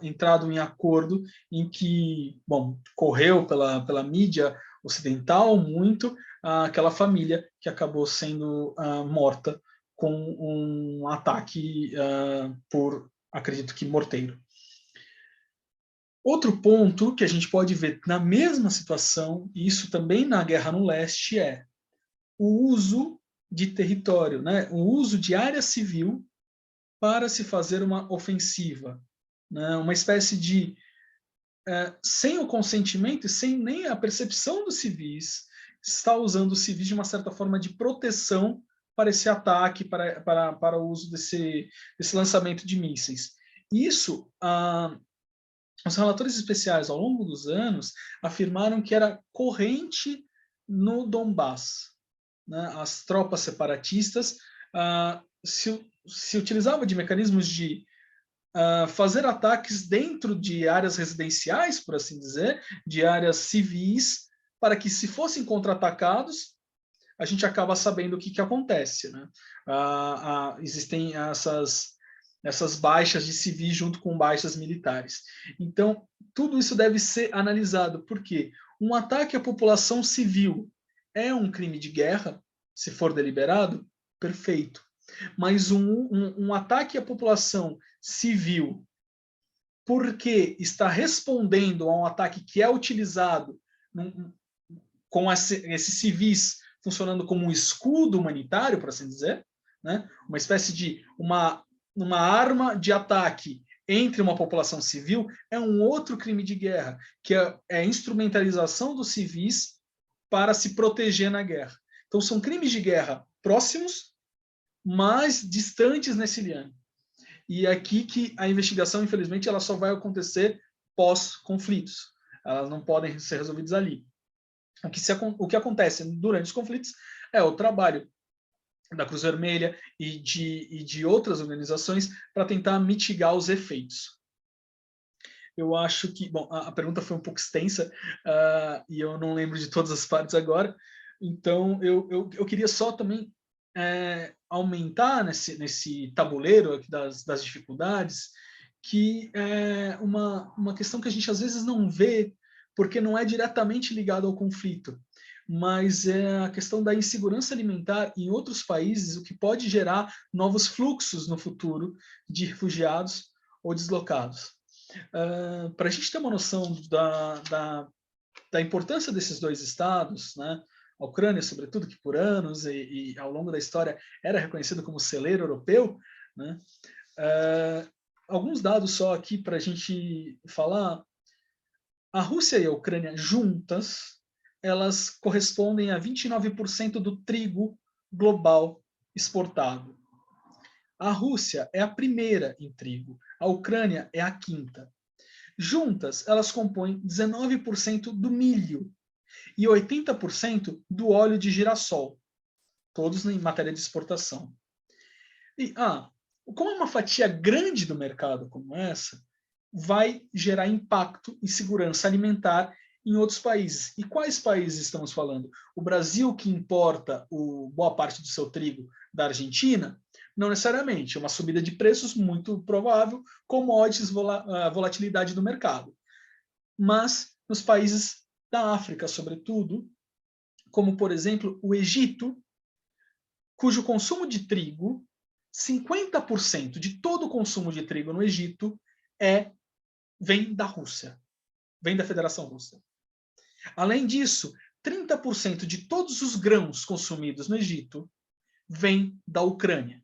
entrado em acordo, em que, bom, correu pela mídia ocidental muito aquela família que acabou sendo morta com um ataque por, acredito que, morteiro. Outro ponto que a gente pode ver na mesma situação, e isso também na Guerra no Leste, é o uso de território, né? O uso de área civil para se fazer uma ofensiva, né? Uma espécie de, sem o consentimento e sem nem a percepção dos civis, está usando os civis de uma certa forma de proteção para esse ataque, para o uso desse lançamento de mísseis. Isso, os relatores especiais, ao longo dos anos, afirmaram que era corrente no Donbass, né? As tropas separatistas se utilizavam de mecanismos de fazer ataques dentro de áreas residenciais, por assim dizer, de áreas civis, para que, se fossem contra-atacados, a gente acaba sabendo o que acontece, né? Existem essas baixas de civis junto com baixas militares. Então, tudo isso deve ser analisado, porque um ataque à população civil é um crime de guerra, se for deliberado, perfeito. Mas um ataque à população civil porque está respondendo a um ataque que é utilizado com esses civis funcionando como um escudo humanitário, por assim dizer, né? Uma espécie de uma arma de ataque entre uma população civil, é um outro crime de guerra, que é a instrumentalização dos civis para se proteger na guerra. Então, são crimes de guerra próximos, mas distantes nesse ano. E é aqui que a investigação, infelizmente, ela só vai acontecer pós-conflitos. Elas não podem ser resolvidas ali. O que acontece durante os conflitos é o trabalho da Cruz Vermelha e de outras organizações para tentar mitigar os efeitos. Eu acho que... Bom, a pergunta foi um pouco extensa e eu não lembro de todas as partes agora, então eu queria só também aumentar nesse tabuleiro aqui das dificuldades, que é uma questão que a gente às vezes não vê, porque não é diretamente ligado ao conflito, mas é a questão da insegurança alimentar em outros países, o que pode gerar novos fluxos no futuro de refugiados ou deslocados. Para a gente ter uma noção da importância desses dois estados, né? A Ucrânia, sobretudo, que por anos e ao longo da história era reconhecido como celeiro europeu, né? Alguns dados só aqui para a gente falar. A Rússia e a Ucrânia juntas, elas correspondem a 29% do trigo global exportado. A Rússia é a primeira em trigo, a Ucrânia é a quinta. Juntas, elas compõem 19% do milho e 80% do óleo de girassol, todos em matéria de exportação. E, como é uma fatia grande do mercado como essa, vai gerar impacto em segurança alimentar em outros países. E quais países estamos falando? O Brasil, que importa boa parte do seu trigo da Argentina? Não necessariamente, é uma subida de preços muito provável, commodities, volatilidade do mercado. Mas nos países da África, sobretudo, como, por exemplo, o Egito, cujo consumo de trigo, 50% de todo o consumo de trigo no Egito vem da Rússia, vem da Federação Russa. Além disso, 30% de todos os grãos consumidos no Egito vem da Ucrânia.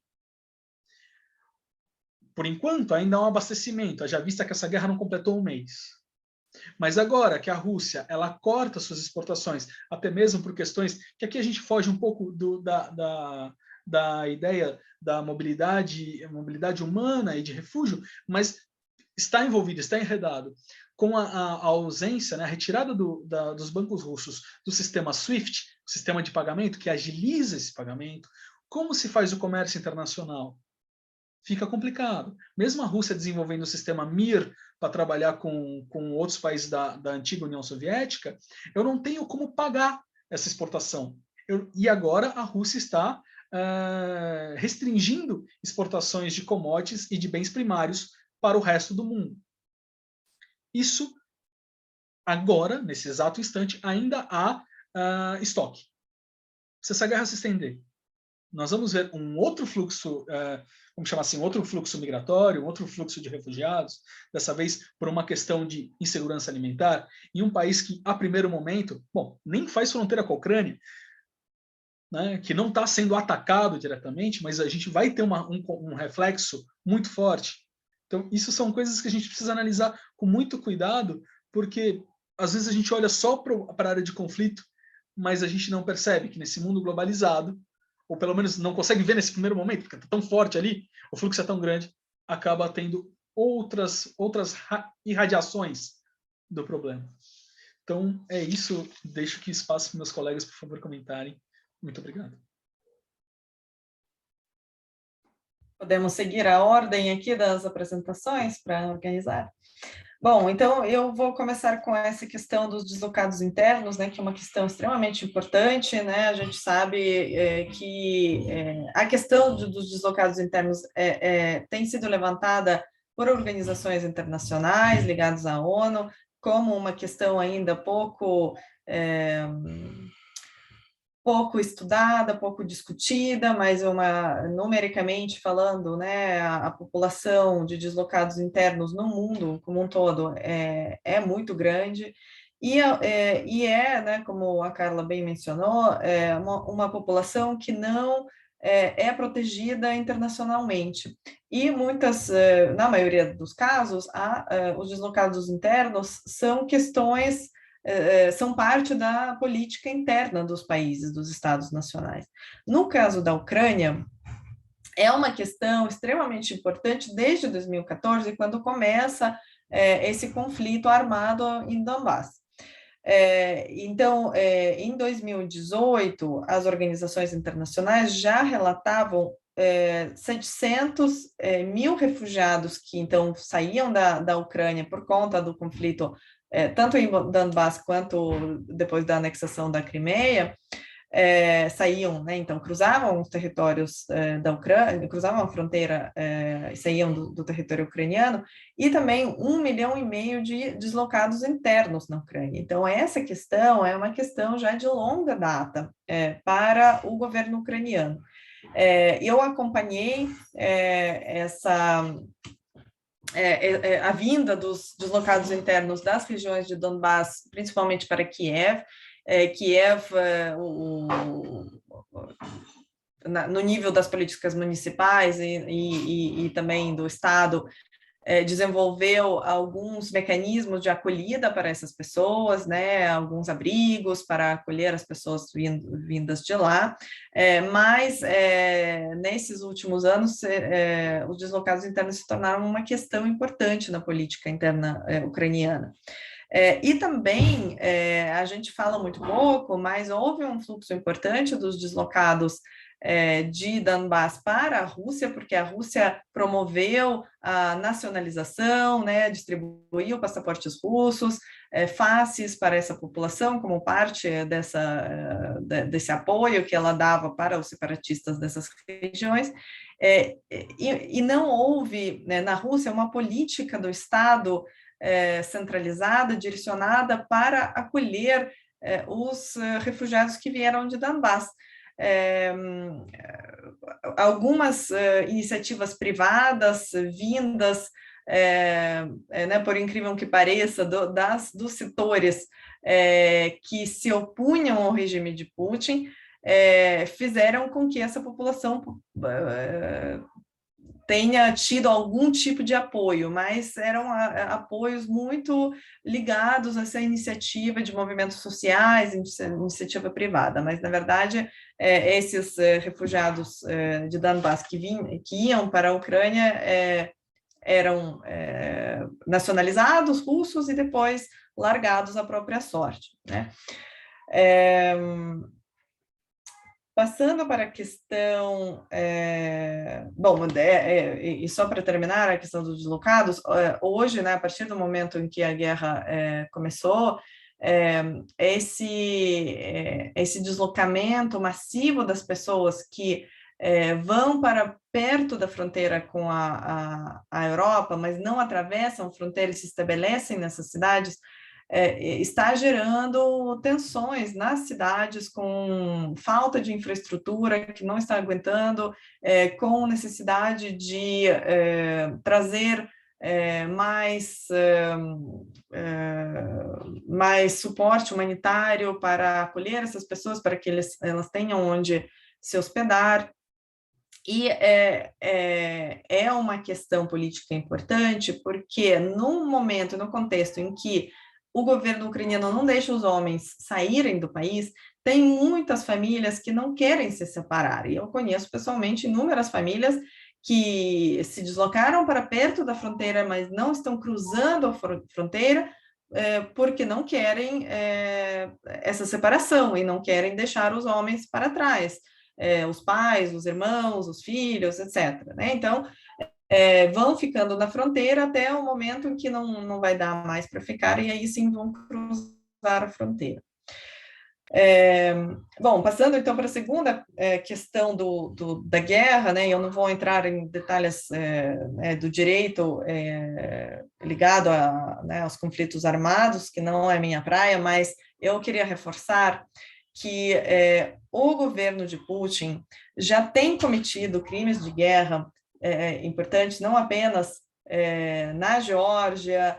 Por enquanto, ainda há um abastecimento, haja vista que essa guerra não completou um mês. Mas agora que a Rússia ela corta suas exportações, até mesmo por questões que aqui a gente foge um pouco da ideia da mobilidade humana e de refúgio, mas está envolvido, está enredado com a ausência, né, a retirada dos bancos russos do sistema SWIFT, o sistema de pagamento que agiliza esse pagamento. Como se faz o comércio internacional? fica complicado. Mesmo a Rússia desenvolvendo o sistema Mir para trabalhar com outros países da antiga União Soviética, eu não tenho como pagar essa exportação. E agora a Rússia está restringindo exportações de commodities e de bens primários para o resto do mundo. Isso, agora, nesse exato instante, ainda há estoque. Se essa guerra se estender, nós vamos ver um outro fluxo, vamos chamar assim, outro fluxo migratório, outro fluxo de refugiados, dessa vez por uma questão de insegurança alimentar, em um país que, a primeiro momento, bom, nem faz fronteira com a Ucrânia, né, que não está sendo atacado diretamente, mas a gente vai ter um reflexo muito forte. Então, isso são coisas que a gente precisa analisar com muito cuidado, porque às vezes a gente olha só para a área de conflito, mas a gente não percebe que nesse mundo globalizado, ou pelo menos não consegue ver nesse primeiro momento, porque está tão forte ali, o fluxo é tão grande, acaba tendo outras irradiações do problema. Então, é isso. Deixo aqui espaço para meus colegas, por favor, comentarem. Muito obrigado. Podemos seguir a ordem aqui das apresentações para organizar? Bom, então eu vou começar com essa questão dos deslocados internos, né, que é uma questão extremamente importante, né, a gente sabe que a questão dos deslocados internos tem sido levantada por organizações internacionais ligadas à ONU, como uma questão ainda pouco estudada, pouco discutida, mas numericamente falando, né, a população de deslocados internos no mundo como um todo é muito grande, né, como a Carla bem mencionou, uma população que não é protegida internacionalmente. E na maioria dos casos, os deslocados internos são questões são parte da política interna dos países, dos estados nacionais. No caso da Ucrânia, é uma questão extremamente importante desde 2014, quando começa esse conflito armado em Donbás. Então, em 2018, as organizações internacionais já relatavam 700 mil refugiados que, então, saíam da Ucrânia por conta do conflito tanto em Donbás quanto depois da anexação da Crimeia, saíam, né, então cruzavam os territórios da Ucrânia, cruzavam a fronteira e saíam do território ucraniano, e também 1,5 milhão de deslocados internos na Ucrânia. Então, essa questão é uma questão já de longa data para o governo ucraniano. Eu acompanhei a vinda dos deslocados internos das regiões de Donbás, principalmente para Kiev. No nível das políticas municipais e também do Estado, desenvolveu alguns mecanismos de acolhida para essas pessoas, né, alguns abrigos para acolher as pessoas vindas de lá, mas nesses últimos anos os deslocados internos se tornaram uma questão importante na política interna ucraniana. E também, a gente fala muito pouco, mas houve um fluxo importante dos deslocados de Donbás para a Rússia, porque a Rússia promoveu a nacionalização, né, distribuiu passaportes russos fáceis para essa população, como parte desse apoio que ela dava para os separatistas dessas regiões, e não houve, né, na Rússia uma política do Estado centralizada, direcionada para acolher os refugiados que vieram de Donbás. Algumas iniciativas privadas vindas, né, por incrível que pareça, dos setores que se opunham ao regime de Putin, fizeram com que essa população tenha tido algum tipo de apoio, mas eram apoios muito ligados a essa iniciativa de movimentos sociais, iniciativa privada, mas, na verdade, esses refugiados de Donbás que iam para a Ucrânia eram nacionalizados russos e depois largados à própria sorte, né? Passando para a questão, e só para terminar a questão dos deslocados, hoje, né, a partir do momento em que a guerra começou, esse deslocamento massivo das pessoas que vão para perto da fronteira com a Europa, mas não atravessam a fronteira e se estabelecem nessas cidades, está gerando tensões nas cidades, com falta de infraestrutura que não está aguentando, com necessidade de trazer mais suporte humanitário para acolher essas pessoas, para que elas tenham onde se hospedar. E é uma questão política importante, porque num momento, no contexto em que o governo ucraniano não deixa os homens saírem do país, tem muitas famílias que não querem se separar. E eu conheço pessoalmente inúmeras famílias que se deslocaram para perto da fronteira, mas não estão cruzando a fronteira, porque não querem essa separação e não querem deixar os homens para trás. Os pais, os irmãos, os filhos, etc. Né? Então, vão ficando na fronteira até o momento em que não vai dar mais para ficar, e aí sim vão cruzar a fronteira. Bom, passando então para a segunda questão da guerra, né, eu não vou entrar em detalhes do direito ligado aos conflitos armados, que não é minha praia, mas eu queria reforçar que o governo de Putin já tem cometido crimes de guerra importantes, não apenas na Geórgia,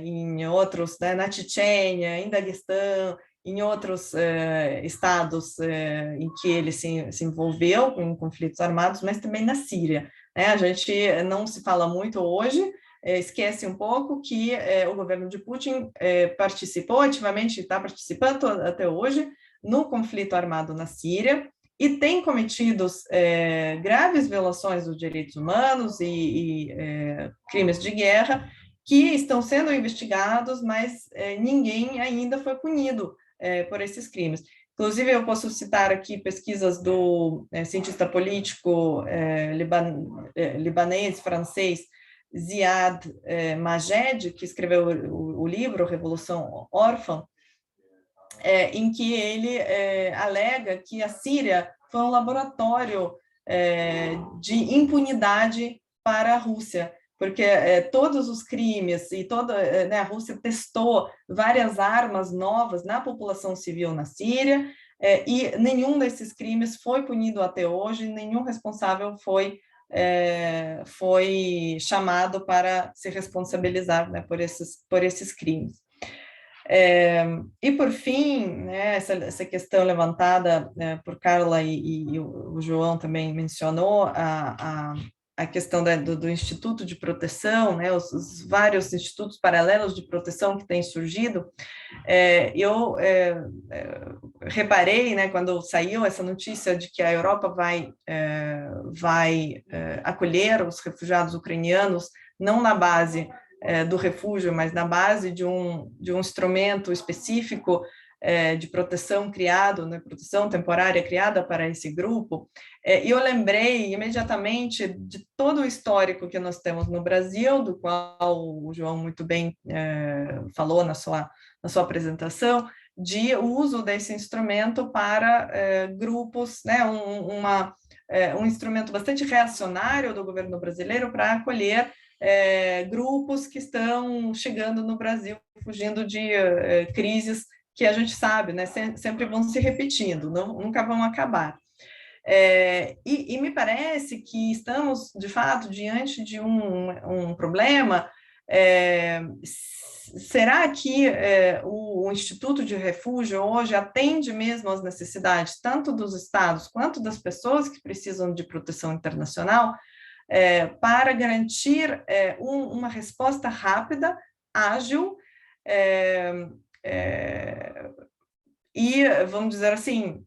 em outros, né, na Chechênia, em Daguestão, em outros estados em que ele se envolveu em conflitos armados, mas também na Síria. Né? A gente não se fala muito hoje, esquece um pouco que o governo de Putin participou ativamente, está participando até hoje, no conflito armado na Síria, e tem cometido graves violações dos direitos humanos e crimes de guerra, que estão sendo investigados, mas ninguém ainda foi punido por esses crimes. Inclusive, eu posso citar aqui pesquisas do cientista político libanês, francês, Ziad Majed, que escreveu o livro Revolução Órfã, em que ele alega que a Síria foi um laboratório de impunidade para a Rússia, porque todos os crimes e a Rússia testou várias armas novas na população civil na Síria, e nenhum desses crimes foi punido até hoje, nenhum responsável foi chamado para se responsabilizar, né, por esses crimes. E, por fim, né, essa questão levantada por Carla e o João também mencionou, a questão do Instituto de Proteção, né, os vários institutos paralelos de proteção que têm surgido. Eu reparei, né, quando saiu essa notícia de que a Europa vai acolher os refugiados ucranianos, não na base do refúgio, mas na base de um instrumento específico de proteção criado, né, proteção temporária criada para esse grupo, e eu lembrei imediatamente de todo o histórico que nós temos no Brasil, do qual o João muito bem falou na sua apresentação, de uso desse instrumento para grupos, né, um instrumento bastante reacionário do governo brasileiro para acolher grupos que estão chegando no Brasil, fugindo de crises que a gente sabe, né, sempre vão se repetindo, nunca vão acabar. E me parece que estamos, de fato, diante de um problema. Será que o Instituto de Refúgio hoje atende mesmo às necessidades tanto dos estados quanto das pessoas que precisam de proteção internacional, para garantir uma resposta rápida, ágil, e, vamos dizer assim,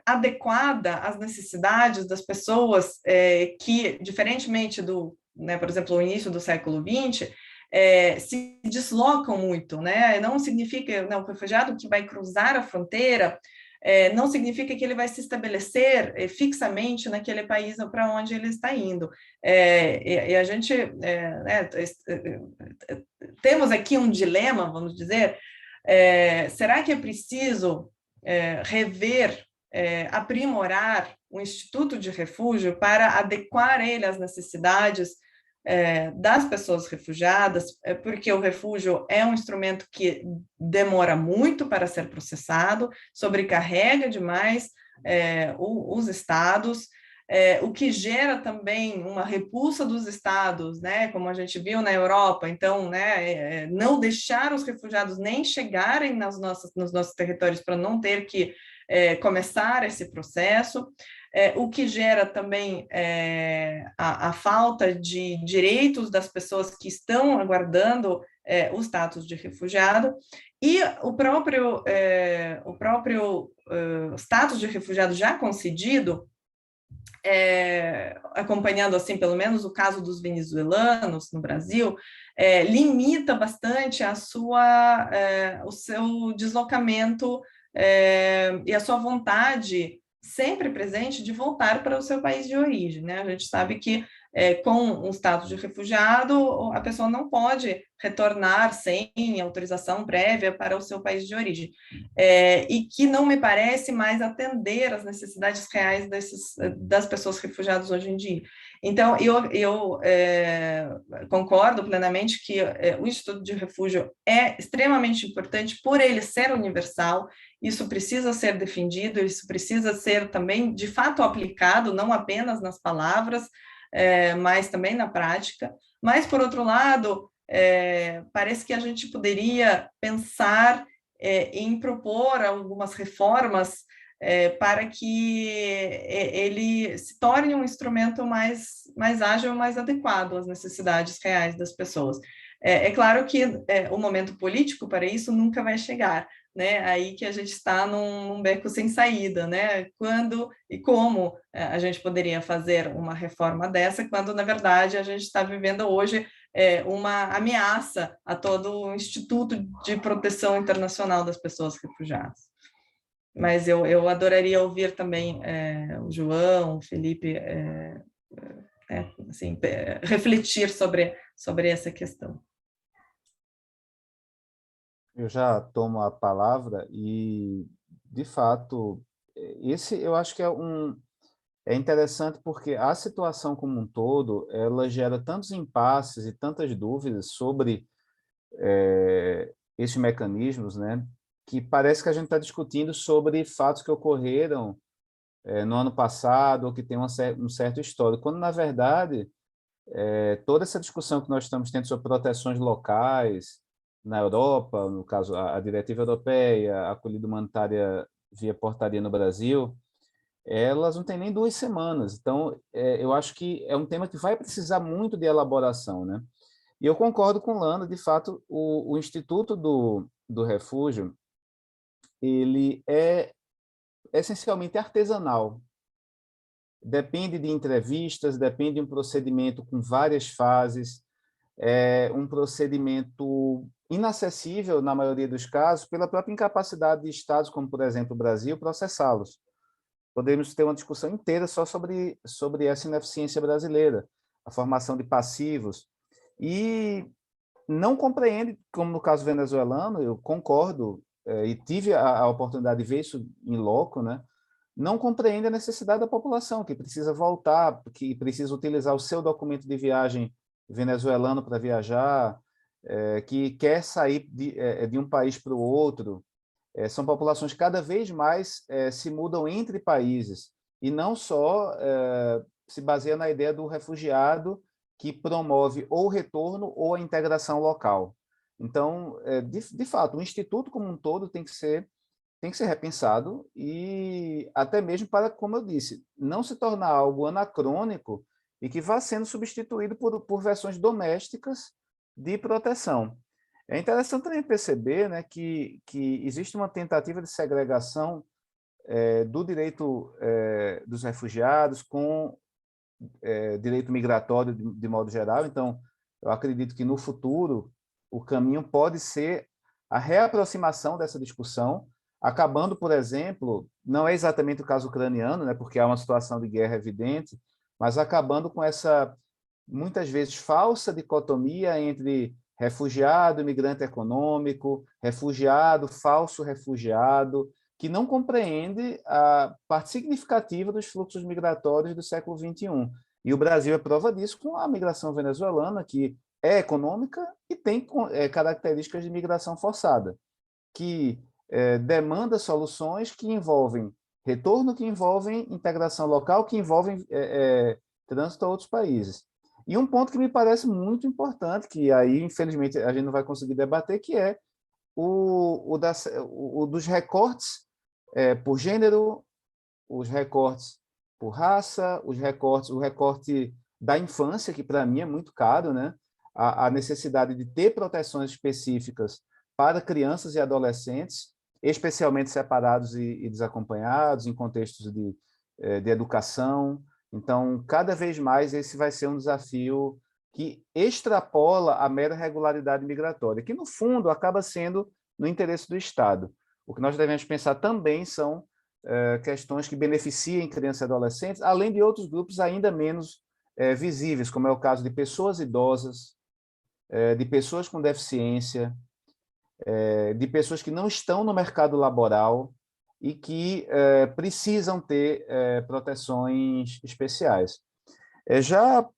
adequada às necessidades das pessoas que, diferentemente do, né, por exemplo, o início do século XX, se deslocam muito, né? Não significa, o refugiado que vai cruzar a fronteira não significa que ele vai se estabelecer fixamente naquele país para onde ele está indo. E a gente temos aqui um dilema, vamos dizer, será que é preciso rever, aprimorar o Instituto de Refúgio para adequar ele às necessidades das pessoas refugiadas, porque o refúgio é um instrumento que demora muito para ser processado, sobrecarrega demais os estados, o que gera também uma repulsa dos estados, né, como a gente viu na Europa. Então, né, não deixar os refugiados nem chegarem nos nossos territórios para não ter que começar esse processo. O que gera também a falta de direitos das pessoas que estão aguardando o status de refugiado, e o próprio status de refugiado já concedido, acompanhando assim pelo menos o caso dos venezuelanos no Brasil, limita bastante o seu deslocamento e a sua vontade sempre presente de voltar para o seu país de origem, né? A gente sabe que com um status de refugiado, a pessoa não pode retornar sem autorização prévia para o seu país de origem, e que não me parece mais atender às necessidades reais das pessoas refugiadas hoje em dia. Então, eu concordo plenamente que o Instituto de Refúgio é extremamente importante por ele ser universal. Isso precisa ser defendido, isso precisa ser também, de fato, aplicado, não apenas nas palavras, mas também na prática. Mas, por outro lado, parece que a gente poderia pensar em propor algumas reformas para que ele se torne um instrumento mais ágil, mais adequado às necessidades reais das pessoas. É claro que o momento político para isso nunca vai chegar, né? Aí que a gente está num beco sem saída, né? Quando e como a gente poderia fazer uma reforma dessa, quando, na verdade, a gente está vivendo hoje uma ameaça a todo o Instituto de Proteção Internacional das Pessoas Refugiadas. Mas eu adoraria ouvir também o João, o Felipe, assim, refletir sobre essa questão. Eu já tomo a palavra e, de fato, esse eu acho que é interessante porque a situação como um todo, ela gera tantos impasses e tantas dúvidas sobre esses mecanismos, né, que parece que a gente está discutindo sobre fatos que ocorreram no ano passado ou que tem um certo histórico, quando, na verdade, toda essa discussão que nós estamos tendo sobre proteções locais na Europa, no caso, a diretiva europeia, a acolhida humanitária via portaria no Brasil, elas não têm nem 2 semanas. Então, eu acho que é um tema que vai precisar muito de elaboração, né? E eu concordo com Lana, de fato, o Instituto do Refúgio, ele é essencialmente artesanal. Depende de entrevistas, depende de um procedimento com várias fases, um procedimento inacessível, na maioria dos casos, pela própria incapacidade de estados, como, por exemplo, o Brasil, processá-los. Podemos ter uma discussão inteira só sobre essa ineficiência brasileira, a formação de passivos, e não compreende, como no caso venezuelano, eu concordo, e tive a oportunidade de ver isso em loco, né? Não compreende a necessidade da população, que precisa voltar, que precisa utilizar o seu documento de viagem venezuelano para viajar, que quer sair de um país para o outro. São populações que cada vez mais se mudam entre países, e não só se baseia na ideia do refugiado que promove ou o retorno ou a integração local. Então, de fato, o Instituto como um todo tem que ser repensado, e até mesmo para, como eu disse, não se tornar algo anacrônico e que vá sendo substituído por versões domésticas de proteção. É interessante também perceber, né, que existe uma tentativa de segregação do direito dos refugiados com direito migratório de modo geral. Então, eu acredito que no futuro o caminho pode ser a reaproximação dessa discussão, acabando, por exemplo, não é exatamente o caso ucraniano, né, porque há uma situação de guerra evidente, mas acabando com essa, muitas vezes, falsa dicotomia entre refugiado, imigrante econômico, refugiado, falso refugiado, que não compreende a parte significativa dos fluxos migratórios do século XXI. E o Brasil é prova disso com a migração venezuelana, que é econômica e tem características de migração forçada, que demanda soluções que envolvem retorno, que envolvem integração local, que envolvem trânsito a outros países. E um ponto que me parece muito importante, que aí, infelizmente, a gente não vai conseguir debater, que é o dos recortes por gênero, os recortes por raça, o recorte da infância, que para mim é muito caro, né? A necessidade de ter proteções específicas para crianças e adolescentes, especialmente separados e desacompanhados, em contextos de educação. Então, cada vez mais, esse vai ser um desafio que extrapola a mera regularidade migratória, que, no fundo, acaba sendo no interesse do Estado. O que nós devemos pensar também são questões que beneficiem crianças e adolescentes, além de outros grupos ainda menos visíveis, como é o caso de pessoas idosas, de pessoas com deficiência, de pessoas que não estão no mercado laboral e que precisam ter proteções especiais. Já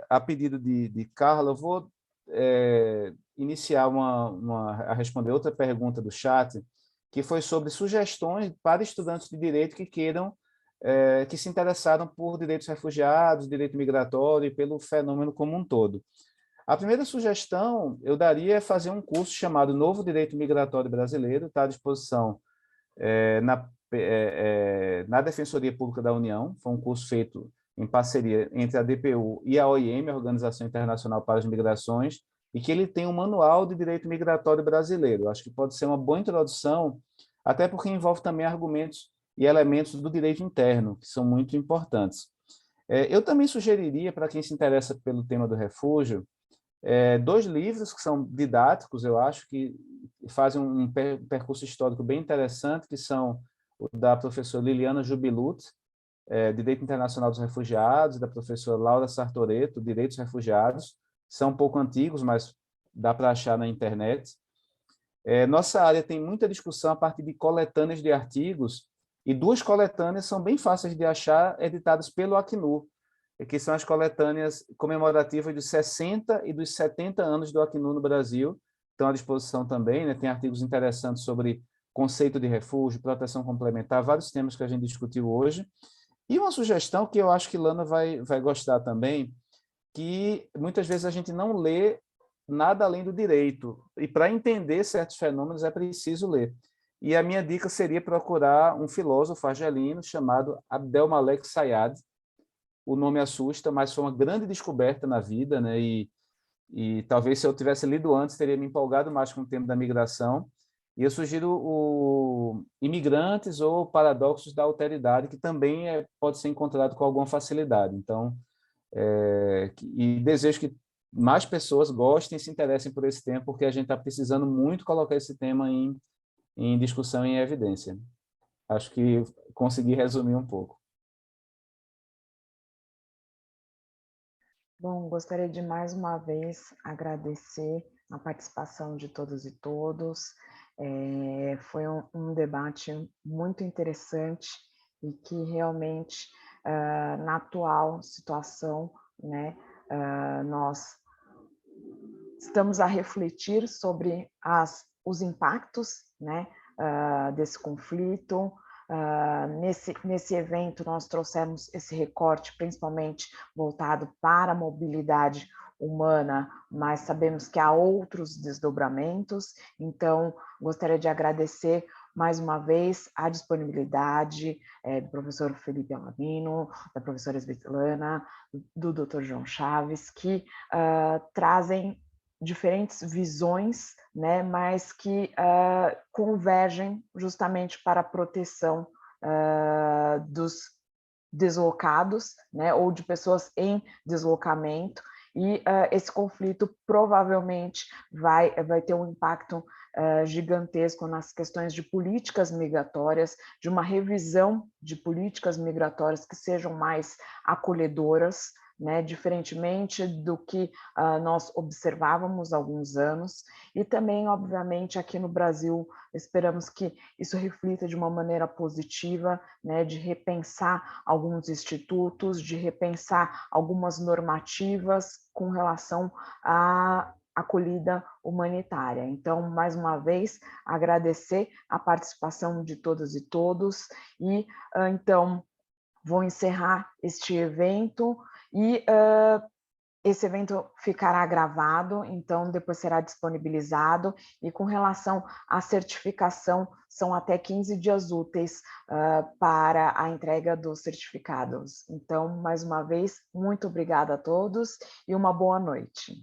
a pedido de Carla, eu vou iniciar a responder outra pergunta do chat, que foi sobre sugestões para estudantes de direito que queiram, que se interessaram por direitos refugiados, direito migratório e pelo fenômeno como um todo. A primeira sugestão eu daria é fazer um curso chamado Novo Direito Migratório Brasileiro, está à disposição na Defensoria Pública da União. Foi um curso feito em parceria entre a DPU e a OIM, a Organização Internacional para as Migrações, e que ele tem um manual de direito migratório brasileiro. Acho que pode ser uma boa introdução, até porque envolve também argumentos e elementos do direito interno, que são muito importantes. Eu também sugeriria, para quem se interessa pelo tema do refúgio, 2 livros que são didáticos, eu acho, que fazem um percurso histórico bem interessante, que são o da professora Liliana Jubilut, Direito Internacional dos Refugiados, e da professora Laura Sartoreto, Direitos Refugiados. São um pouco antigos, mas dá para achar na internet. Nossa área tem muita discussão a partir de coletâneas de artigos, e 2 coletâneas são bem fáceis de achar, editadas pelo Acnur, que são as coletâneas comemorativas dos 60 e dos 70 anos do Acnur no Brasil. Estão à disposição também, né? Tem artigos interessantes sobre conceito de refúgio, proteção complementar, vários temas que a gente discutiu hoje. E uma sugestão que eu acho que Lana vai gostar também, que muitas vezes a gente não lê nada além do direito, e para entender certos fenômenos é preciso ler. E a minha dica seria procurar um filósofo argelino chamado Abdelmalek Sayad. O nome assusta, mas foi uma grande descoberta na vida, né? E talvez se eu tivesse lido antes, teria me empolgado mais com o tema da migração. E eu sugiro o Imigrantes ou Paradoxos da Alteridade, que também pode ser encontrado com alguma facilidade. Então, e desejo que mais pessoas gostem e se interessem por esse tema, porque a gente está precisando muito colocar esse tema em discussão e em evidência. Acho que consegui resumir um pouco. Bom, gostaria de mais uma vez agradecer a participação de todas e todos. Foi um debate muito interessante e que realmente, na atual situação, né, nós estamos a refletir sobre os impactos, né, desse conflito. Nesse evento, nós trouxemos esse recorte principalmente voltado para a mobilidade humana, mas sabemos que há outros desdobramentos. Então, gostaria de agradecer mais uma vez a disponibilidade do professor Felipe Alamino, da professora Svetlana, do Dr. João Chaves, que trazem diferentes visões, né, mas que convergem justamente para a proteção dos deslocados, né, ou de pessoas em deslocamento, e esse conflito provavelmente vai ter um impacto gigantesco nas questões de políticas migratórias, de uma revisão de políticas migratórias que sejam mais acolhedoras, né, diferentemente do que nós observávamos há alguns anos, e também, obviamente, aqui no Brasil, esperamos que isso reflita de uma maneira positiva, né, de repensar alguns institutos, de repensar algumas normativas com relação à acolhida humanitária. Então, mais uma vez, agradecer a participação de todas e todos, e então vou encerrar este evento, e esse evento ficará gravado, então depois será disponibilizado, e com relação à certificação, são até 15 dias úteis para a entrega dos certificados. Então, mais uma vez, muito obrigada a todos e uma boa noite.